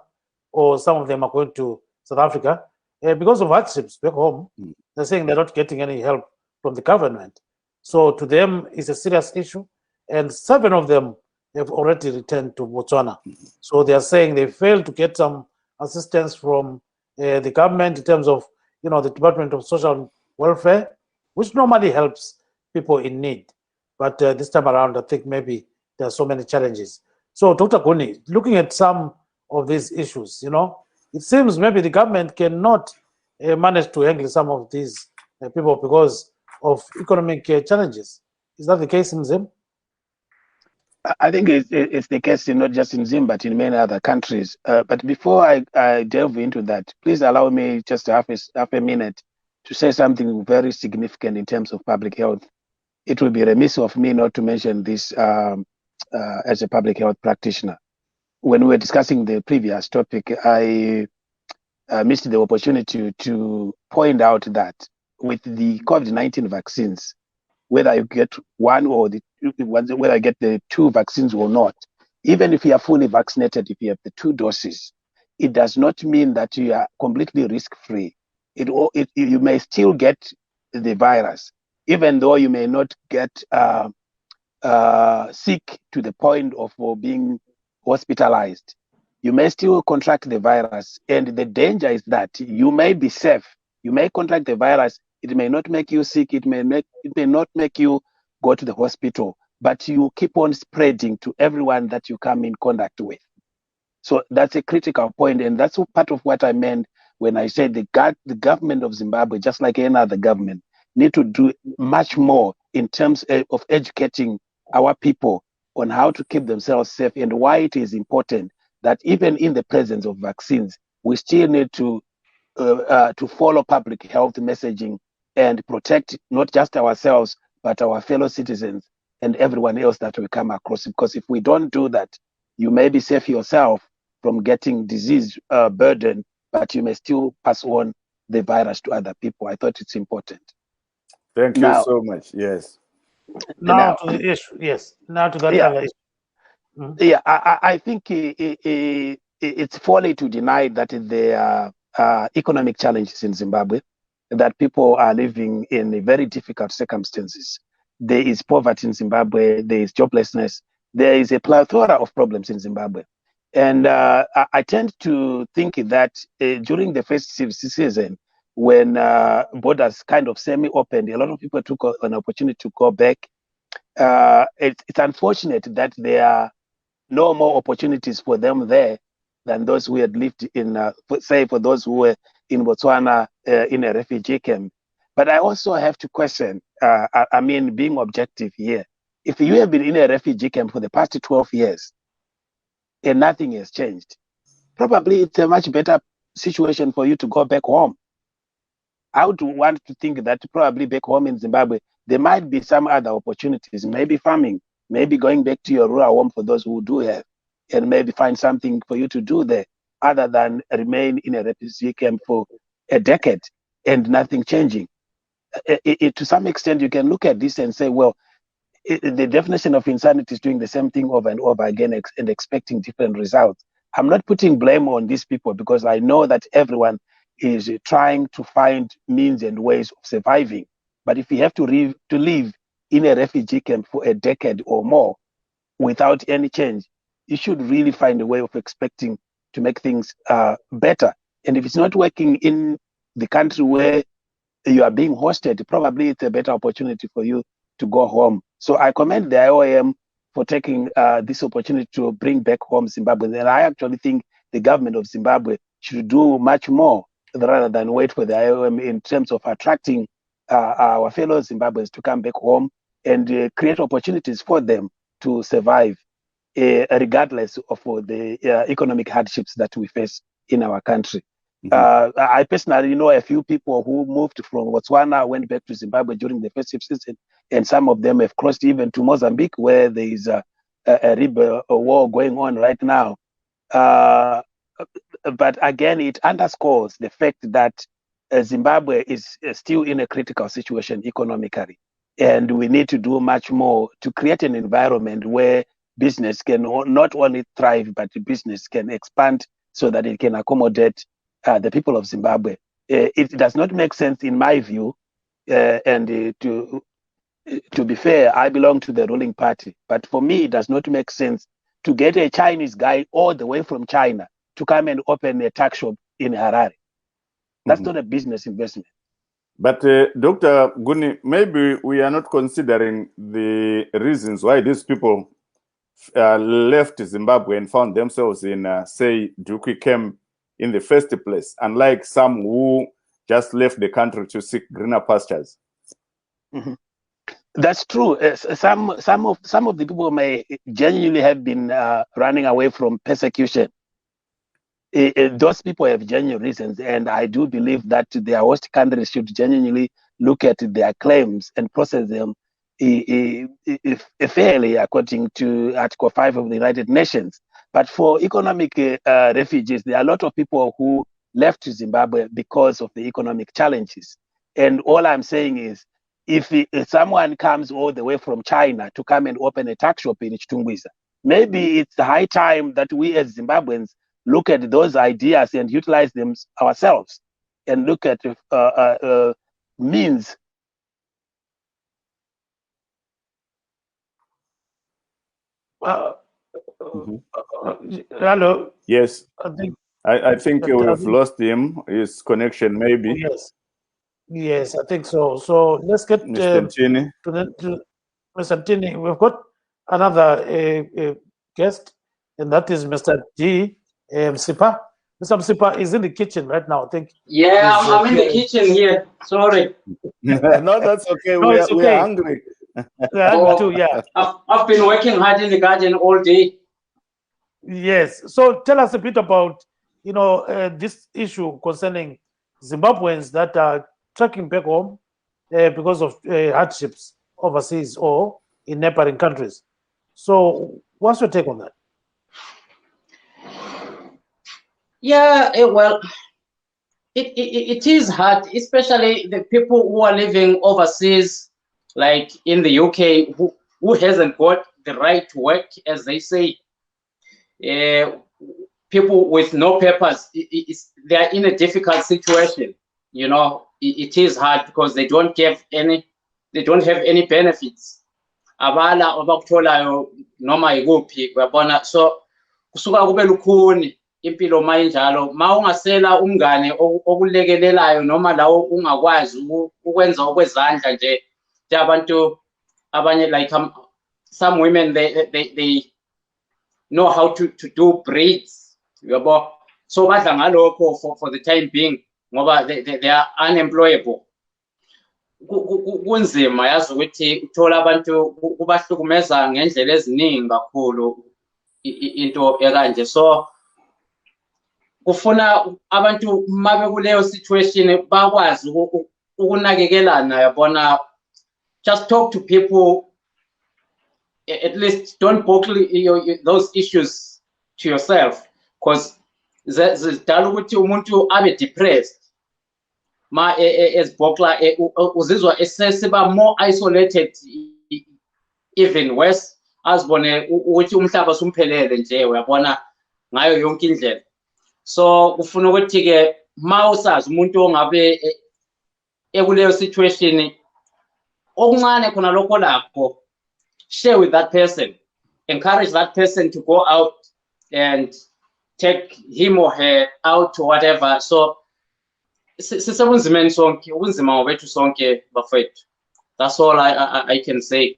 or some of them are going to South Africa because of hardships back home. They're saying they're not getting any help from the government. So to them, it's a serious issue. And 7 of them have already returned to Botswana. So they are saying they failed to get some assistance from the government in terms of, you know, the Department of Social Welfare, which normally helps people in need. But this time around, I think maybe there are so many challenges. So Dr. Kuni, looking at some of these issues, you know, it seems maybe the government cannot manage to handle some of these people because of economic challenges. Is that the case in Zim? I think it's the case not just in Zim, but in many other countries. But before I delve into that, please allow me just half a minute to say something very significant in terms of public health. It will be remiss of me not to mention this as a public health practitioner. When we were discussing the previous topic, I missed the opportunity to point out that with the COVID-19 vaccines, whether you get one or whether you get the 2 vaccines or not, even if you are fully vaccinated, if you have the 2 doses, it does not mean that you are completely risk-free. You may still get the virus, even though you may not get sick to the point of being hospitalized. You may still contract the virus, and the danger is that you may be safe. You may contract the virus. It may not make you sick. It may not make you go to the hospital, but you keep on spreading to everyone that you come in contact with. So that's a critical point, and that's part of what I meant when I said the government of Zimbabwe, just like any other government, need to do much more in terms of educating our people on how to keep themselves safe and why it is important that even in the presence of vaccines, we still need to follow public health messaging and protect not just ourselves, but our fellow citizens and everyone else that we come across. Because if we don't do that, you may be safe yourself from getting disease burden, but you may still pass on the virus to other people. I thought it's important. Thank you so much. Yes. Now to the issue. Yes. Now to that other issue. Mm-hmm. Yeah, I think it's folly to deny that there are economic challenges in Zimbabwe, that people are living in very difficult circumstances. There is poverty in Zimbabwe, there is joblessness, there is a plethora of problems in Zimbabwe. And I tend to think that during the first season, when borders kind of semi-opened, a lot of people took an opportunity to go back. It's unfortunate that there are no more opportunities for them there than those who had lived in, say, for those who were in Botswana in a refugee camp. But I also have to question, I mean, being objective here, if you have been in a refugee camp for the past 12 years and nothing has changed, probably it's a much better situation for you to go back home. I would want to think that probably back home in Zimbabwe, there might be some other opportunities, maybe farming, maybe going back to your rural home for those who do have, and maybe find something for you to do there other than remain in a refugee camp for a decade and nothing changing. To some extent, you can look at this and say, well, the definition of insanity is doing the same thing over and over again and expecting different results. I'm not putting blame on these people because I know that everyone is trying to find means and ways of surviving. But if you have to live in a refugee camp for a decade or more without any change, you should really find a way of expecting to make things better. And if it's not working in the country where you are being hosted, probably it's a better opportunity for you to go home. So I commend the IOM for taking this opportunity to bring back home Zimbabwe. And I actually think the government of Zimbabwe should do much more rather than wait for the IOM in terms of attracting our fellow Zimbabweans to come back home and create opportunities for them to survive, regardless of the economic hardships that we face in our country. Mm-hmm. I personally know a few people who moved from Botswana, went back to Zimbabwe during the festive season, and some of them have crossed even to Mozambique, where there is a war going on right now. But again, it underscores the fact that Zimbabwe is still in a critical situation economically. And we need to do much more to create an environment where business can not only thrive, but business can expand so that it can accommodate the people of Zimbabwe. It does not make sense, in my view, and to be fair, I belong to the ruling party. But for me, it does not make sense to get a Chinese guy all the way from China to come and open a tuck shop in Harare. That's not a business investment. But Dr. Guni, maybe we are not considering the reasons why these people left Zimbabwe and found themselves in, say, Dukwi camp in the first place, unlike some who just left the country to seek greener pastures. Mm-hmm. That's true. Some of the people may genuinely have been running away from persecution. Those people have genuine reasons, and I do believe that their host countries should genuinely look at their claims and process them fairly according to Article 5 of the United Nations. But for economic refugees, there are a lot of people who left Zimbabwe because of the economic challenges. And all I'm saying is, if someone comes all the way from China to come and open a tuck shop in Chitungwiza, maybe it's high time that we as Zimbabweans look at those ideas and utilize them ourselves and look at means. Hello. Yes. I think we've lost him, his connection maybe. Oh, yes, I think so. So let's get Mr. Tini. to Mr. Tini. We've got another guest, and that is Mr. G. Msipa. Mr. Msipa is in the kitchen right now, I think. Yeah, I'm in the kitchen here. Sorry. No, that's okay. No, it's okay. We are hungry. Yeah, me too, yeah. I've been working hard in the garden all day. Yes. So tell us a bit about, this issue concerning Zimbabweans that are trekking back home because of hardships overseas or in neighboring countries. So what's your take on that? Yeah, well, it is hard, especially the people who are living overseas, like in the UK, who hasn't got the right to work, as they say. People with no papers, they are in a difficult situation. It is hard because they don't have any benefits. Abala abakutholayo noma yikuphi uyabona, so kusuka kube lukhuni impilo mayinjalo ma ungasela umngane okulekelelayo noma lawo ungakwazi ukwenza okwezandla nje abantu abanye, like some women they know how to do braids, yabo, so badla ngalokho for the time being ngoba they are unemployable. Kunzima yazi ukuthi uthola abantu kubahlukumeza ngendlela eziningi kakhulu into ekanje, so kufuna abantu mabe kuleyo situation bakwazi ukunakekelana yabona. Just talk to people, at least don't bottle those issues to yourself, because zidala ukuthi umuntu abe depressed ma ezibhokla uzizwa esesiba more isolated, even worse, azibone ukuthi umhlaba sumphelele nje uyabona ngayo yonke indlela. So kufuna ukuthi ke ma usazi umuntu ongabe ekuleyo situation okuncane khona lokho lakho, share with that person, encourage that person to go out and take him or her out or whatever. So sisebunzimeni sonke, ubunzima ngobethu sonke bafethu. That's all I can say.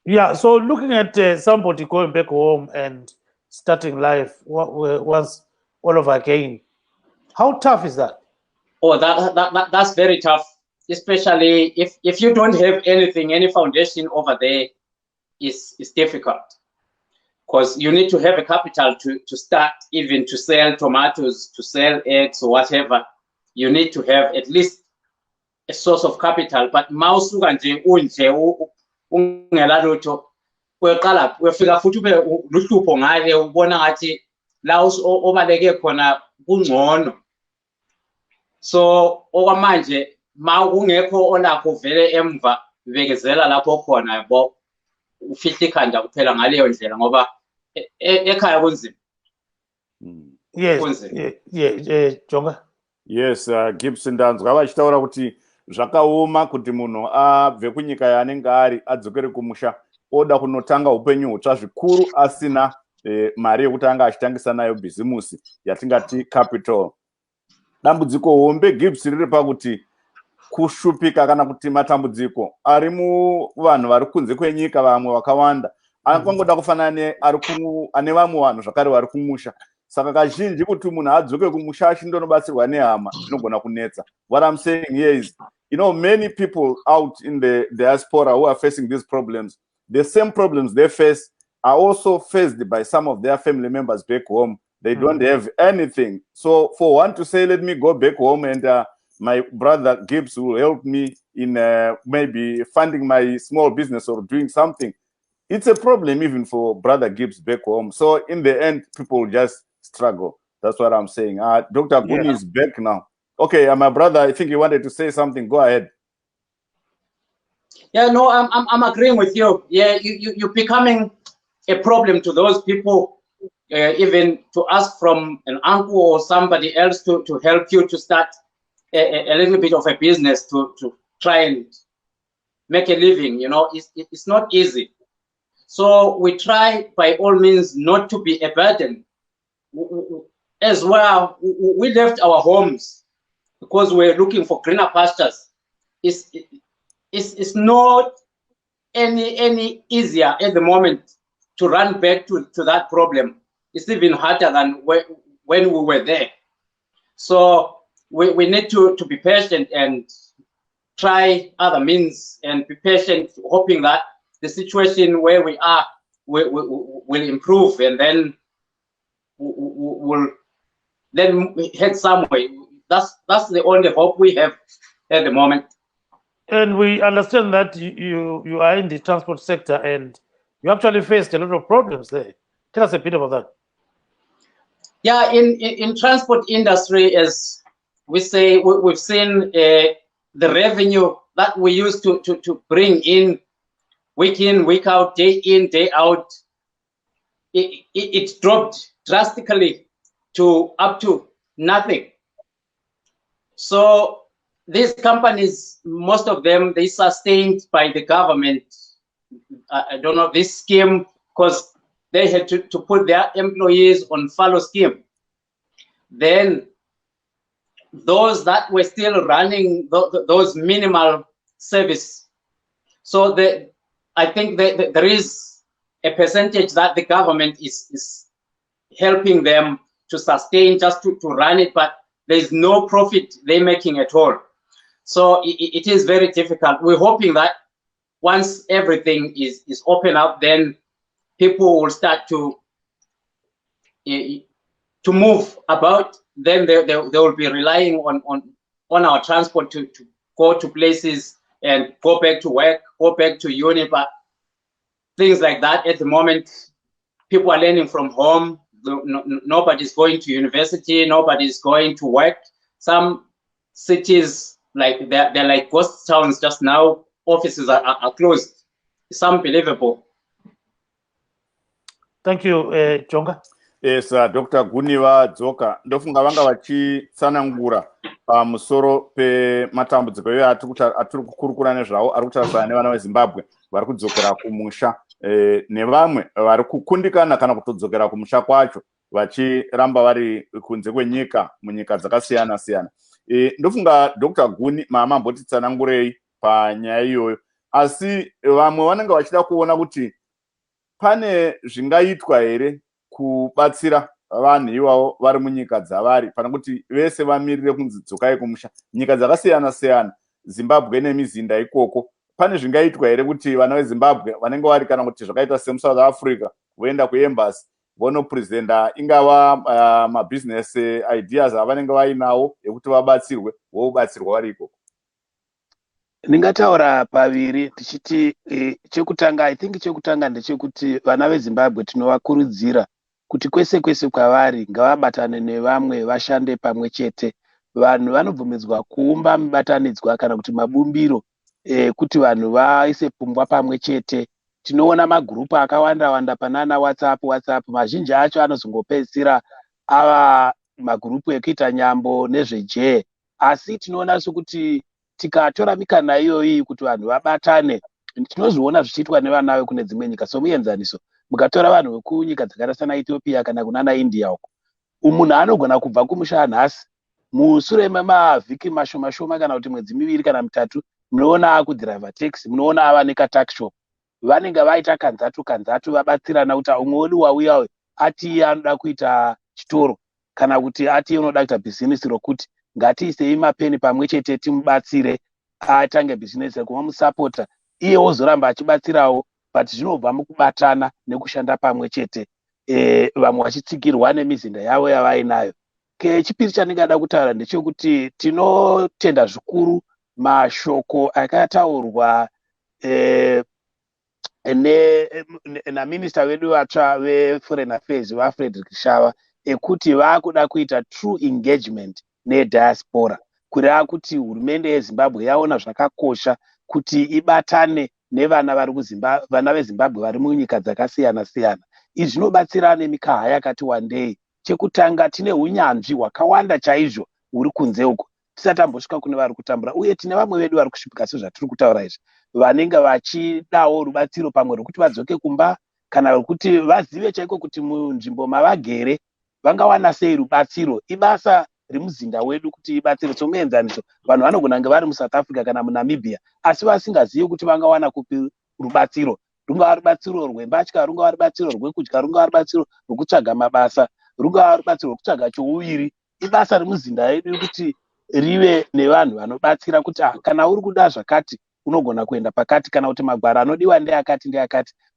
Yeah, so looking at somebody going back home and starting life once all over again, how tough is that? Oh, that's very tough, especially if you don't have anything, any foundation over there. Is difficult because you need to have a capital to start, even to sell tomatoes, to sell eggs or whatever. You need to have at least a source of capital. But mawusuka nje unje ungela lutho kweqala uyafika futhi ube luhlupho ngale ubona ngathi la obaleke khona kungcono. So okwamanje ma kungekho olakho vele emva bekezela lapho khona yabo ufihla ikhanda kuphela ngaleyo ndlela ngoba ekhaya kunzima. Yes, yeah, Jonga. Yes, Gibson ndanzwa vachitaura kuti zvakaoma kuti munhu abve kunyika yaanenge ari adzokere kumusha oda kunotanga upenyu hutsva zvikuru asina mari yekuti anga achitangisa nayo bhizimusi yatingati capital. Dambudziko hombe Gibson riri pakuti kushupika kana kuti matambudziko ari muvanhu vari kunze kwenyika, vamwe vakawanda akangoda kufanana ane vamwe vanhu zvakare vari kumusha. Saka kazhinji kuti munhu adzoke kumusha achindonobatsirwa nehama zvinogona kunetsa. What I'm saying here is, many people out in the diaspora who are facing these problems, the same problems they face are also faced by some of their family members back home. They don't have anything. So for one to say, let me go back home and my brother Gibbs will help me in maybe funding my small business or doing something, it's a problem even for brother Gibbs back home. So in the end, people just struggle. That's what I'm saying. Dr. Guni is back now. Okay, my brother, I think you wanted to say something. Go ahead. Yeah, no, I'm agreeing with you. Yeah, you're becoming a problem to those people, even to ask from an uncle or somebody else to help you to start a little bit of a business to try and make a living. It's not easy. So we try by all means not to be a burden. As well, we left our homes because we're looking for greener pastures. It's not any easier at the moment to run back to that problem. It's even harder than when we were there. So we need to be patient and try other means and be patient, hoping that the situation where we are will improve, and then we'll then head somewhere. That's the only hope we have at the moment. And we understand that you are in the transport sector and you actually faced a lot of problems there. Tell us a bit about that. Yeah, in transport industry, as we say, we've seen the revenue that we used to bring in, week out, day in, day out, it dropped drastically to up to nothing. So these companies, most of them, they sustained by the government. I don't know this scheme, because they had to put their employees on furlough scheme. Then those that were still running those minimal service. So I think that there is a percentage that the government is helping them to sustain, just to run it, but there's no profit they're making at all. So it is very difficult. We're hoping that once everything is open up, then people will start to move about. Then they will be relying on our transport to go to places and go back to work, go back to uni, but things like that at the moment, people are learning from home. Nobody's going to university, nobody's going to work. Some cities, like they're like ghost towns just now. Offices are closed. It's unbelievable. Thank you, Jonga. Yes, Dr. Guniva Dzoka, ndofunga vanga vachitsanangura pamusoro pematambudziko iwo atiri kukurukura nezvawo ari kutarisana nevana veZimbabwe vari kudzokera kumusha, nevamwe vari kukundikana kana kutodzokera kumusha kwacho vachiramba vari kunze kwenyika munyika dzakasiyana siyana. Ndofunga Dr. Guni mamambotitsanangurei panyaya iyoyo, asi vamwe vanenge vachida kuona kuti pane zvingaitwa here kubatsira vanhu ivavo vari munyika dzavari, pana kuti vese vamirire kunzi dzokai kumusha. Nyika dzakasiyana siyana, Zimbabwe nemizinda ikoko, pane zvingaitwa here kuti vana veZimbabwe vanenge vari kana kuti zvakaita semuSouth Africa voenda kuembassy vonopresenta ingava mabusiness ideas avanenge vainawo ekuti vabatsirwe, vobatsirwa vari ikoko? Ndingataura paviri tichiti chekutanga, I think chekutanga ndechekuti vana veZimbabwe tinovakurudzira kuti kwese kwese kwavari ngavabatane nevamwe, vashande pamwe chete. Vanhu vanobvumidzwa kuumba mibatanidzwa kana kuti mabumbiro kuti vanhu vaise pfungwa pamwe chete. Tinoona magurupu akawanda wanda panana WhatsApp, mazhinji acho anozongopedzisira ava magurupu ekuita nyambo nezvejee. Asi tinoona sokuti tikatora mikana iyoyi kuti vanhu vabatane, tinozviona zvichiitwa nevana vekune dzimwe nyika. Somuenzaniso, mukatora vanhu vekunyika dzakaita sana Ethiopia kana kunana India uko, munhu anogona kubva kumusha nhasi, mushure memavhiki mashoma kana kuti mwedzi miviri kana mitatu, munoona akudhiraivha taxi, munoona ava nekatak shop. Vanenge vaita kanzatu vabatsirana kuti umwe wedu wauya ati anoda kuita chitoro, kana kuti ati unoda kuita bhizinesi rokuti ngatiisei mapeni pamwe chete timubatsire atange bhizinesi rekumusapota, iye wozoramba achibatsirawo, but zvinobva mukubatana nekushanda pamwe chete, vamwe vachitsigirwa nemizinda yavo yavainayo. Chipiri chandingada kutaura ndechekuti tinotenda zvikuru mashoko akataurwa naminista wedu vatsva veForeign Affairs vaFrederick Shava, ekuti vakuda kuita true engagement neDiaspora, kureva kuti hurumende yeZimbabwe yaona zvakakosha kuti ibatane nevana vana veZimbabwe vari munyika dzakasiyana siyana. Izvi zvinobatsira nemikaha yakati wandei. Chekutanga, tine unyanzvi hwakawanda chaizvo huri kunze uko tisatambosvika kune vari kutambura, uye tine vamwe vedu vari kusvipika sezvatiri kutaura izvi, vanenge vachidawo rubatsiro pamwe rwekuti vadzoke kumba kana rwekuti vazive chaiko kuti munzvimbo mavagere vangawana sei rubatsiro. Ibasa remuzinda wedu kuti ibatsire. Somuenzaniso, vanhu vanogona kunge vari muSouth Africa kana muNamibia asi vasingazivi kuti vangawana kupi rubatsiro. Rungava rubatsiro rwembatya, rungava rubatsiro rwekudya, rungava rubatsiro rwekutsvaga mabasa, rungava rubatsiro rwekutsvaga chouviri. Ibasa remuzinda yedu kuti rive nevanhu vanobatsira kuti kana uri kuda zvakati unogona kuenda pakati, kana kuti magwaro anodiwa ndeakati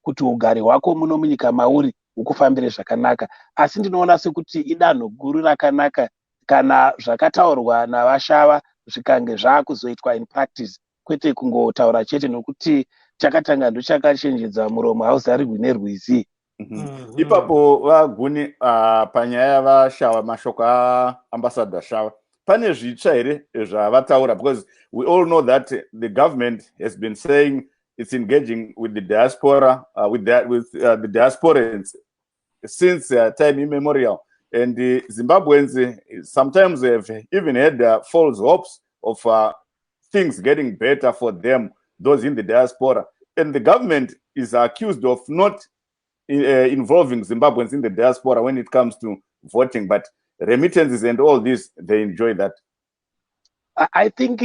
kuti ugare hwako muno munyika mauri ukufambire zvakanaka. Asi ndinoona sekuti idanho guru rakanaka kana zvakataurwa navashava zvikange zvaakuzoitwa in practice, kwete kungotaura chete, nokuti chakatanga ndochakachenjedza muromo hauzarirwi nerwizi. Ipapo vaguni panyaya vashava mashoko aambassador Shava, pane zvitsva here zvavataura? Because we all know that the government has been saying it's engaging with the diaspora, with the diasporans since time immemorial. And the Zimbabweans sometimes have even had false hopes of things getting better for them, those in the diaspora. And the government is accused of not involving Zimbabweans in the diaspora when it comes to voting, but remittances and all this, they enjoy that. I think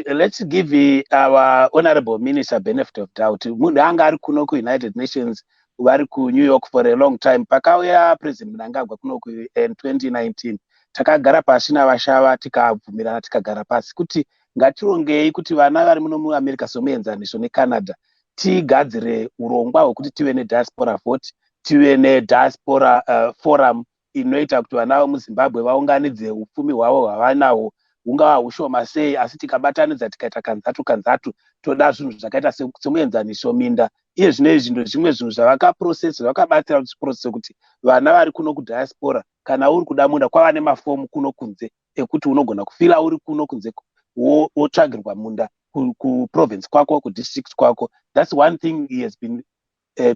let's give our honorable minister benefit of doubt. Munhu anga ari kuno ku United Nations, vari ku New York for a long time. Pakauya President Mnangagwa kuno ku in 2019, takagara pashi navashava tikabvumirana, tikagara pasi kuti ngatirongei kuti vana vari muno muAmerica somuenzaniso neCanada tigadzire urongwa hwekuti tive nediaspora vote, tive nediaspora forum inoita kuti vana vemuZimbabwe vaunganidze upfumi hwavo hwavanahwo hungava hushoma sei, asi tikabatanidza tikaita kanzatu toda zvinhu zvakaita semuenzaniso minda. Iye zvinezvi zvimwe zvinhu zvavakaprocess, zvakabatira process kuti vana vari kuno kudiaspora kana uri kuda munda kwava nemafomu kuno kunze ekuti unogona kufila uri kuno kunze wotsvagirwa munda kuprovince kwako, kudistrict kwako. That's one thing he has been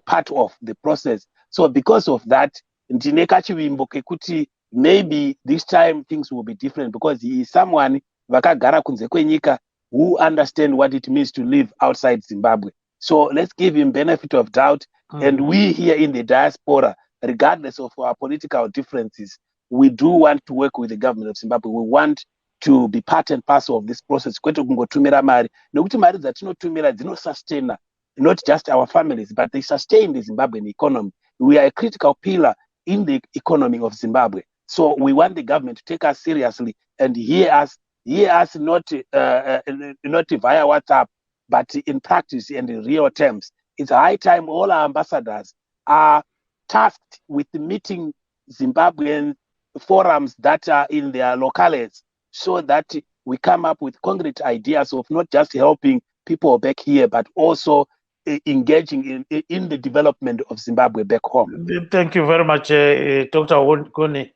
part of the process. So because of that, ndine kachivimbo kekuti maybe this time things will be different, because he is someone vakagara kunze kwenyika who understand what it means to live outside Zimbabwe. So let's give him benefit of doubt. And we here in the diaspora, regardless of our political differences, we do want to work with the government of Zimbabwe. We want to be part and parcel of this process. Kwete kungotumira mari, nekuti mari dzatinotumira dzinosustaina not just our families, but they sustain the Zimbabwean economy. We are a critical pillar in the economy of Zimbabwe. So we want the government to take us seriously and hear us not via WhatsApp, but in practice and in real terms. It's high time all our ambassadors are tasked with meeting Zimbabwean forums that are in their locales, so that we come up with concrete ideas of not just helping people back here, but also engaging in the development of Zimbabwe back home. Thank you very much, Dr. Kuni.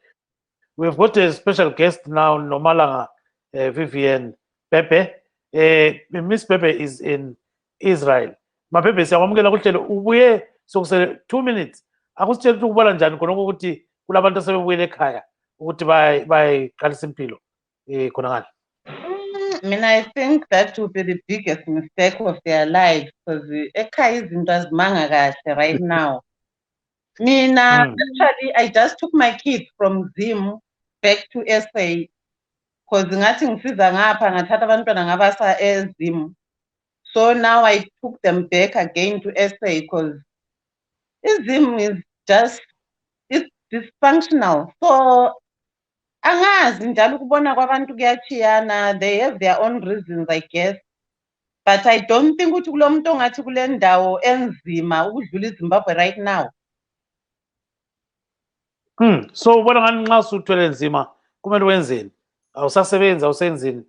We've got a special guest now, Nomalanga Vivian Pepe. Miss Pepe is in Israel. Mapepe siyamukela kuhlelo ubuye sokusele 2 minutes. Akusitshela ukuthi ukubala njani khona ukuthi kulabantu asebebuyela ekhaya ukuthi bayiqalisa impilo khona ngani. I think that would be the biggest mistake of their lives, because ekhaya izinto azimanga kahle right now. Actually, I just took my kids from Zim back to SA, because ngathi ngifika ngapha ngathatha abantwana ngabasa eZim. So now I took them back again to SA, because Zim is just, it's dysfunctional. So angazi njalo ukubona kwabantu kuyachiyana, they have their own reasons, I guess. But I don't think ukuthi kulomuntu ongathi kule ndawo enzima ukudlula iZimbabwe right now. So ubona ngani nxa usuthwele nzima kumele wenzeni? Awusasebenzi, awusenzini?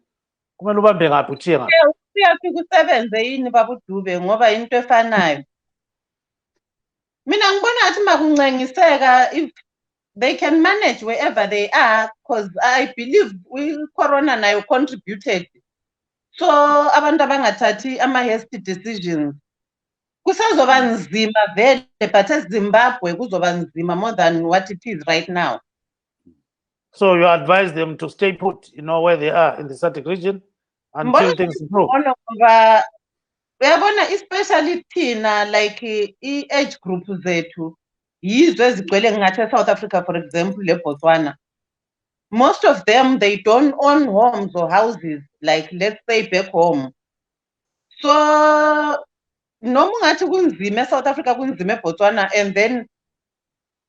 Kumele ubambe ngaphi uthiye ngaphi? Uyafika usebenze yini babudube ngoba into efanayo. Mina ngibona ngathi makuncengiseka if they can manage wherever they are, because I believe Corona nayo contributed. So abantu abangathathi ama-hasty decisions. Kusazoba nzima vele, but eZimbabwe kuzoba nzima more than what it is right now. So you advise them to stay put, where they are in the SADC region until things improve. Uyabona, especially thina like age group zethu yizo ezigcwele ngathi eSouth Africa, for example, leBotswana. Most of them, they don't own homes or houses, like let's say back home. So noma ungathi kunzima eSouth Africa, kunzima eBotswana, and then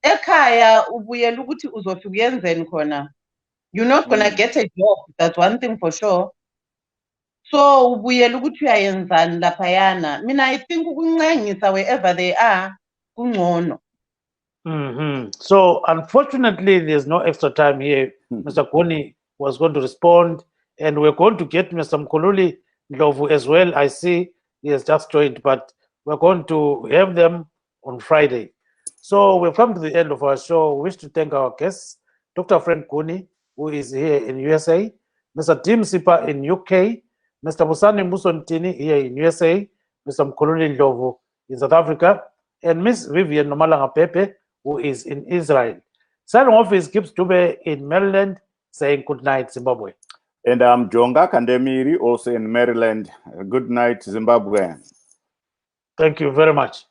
ekhaya ubuyela ukuthi uzofika uyenzeni khona. You're not gonna get a job. That's one thing for sure. So ubuyela ukuthi uyayenzani laphayana. Mina I think ukuncenyisa wherever they are kungcono. So unfortunately, there's no extra time here. Mr. Kuni was going to respond, and we're going to get Mr. Mkhululi Ndlovu as well. I see he has just joined, but we're going to have them on Friday. So we've come to the end of our show. We wish to thank our guests, Dr. Frank Kuni, who is here in USA, Mr. Tim Sipa in UK, Mr. Busani Musontini here in USA, Mr. Mkhululi Ndlovu in South Africa, and Miss Vivian Nomalanga Pepe, who is in Israel. Signing off is Gibbs Dube in Maryland, saying good night, Zimbabwe. And I'm Jonga Kandemiri, also in Maryland. Good night, Zimbabwe. Thank you very much.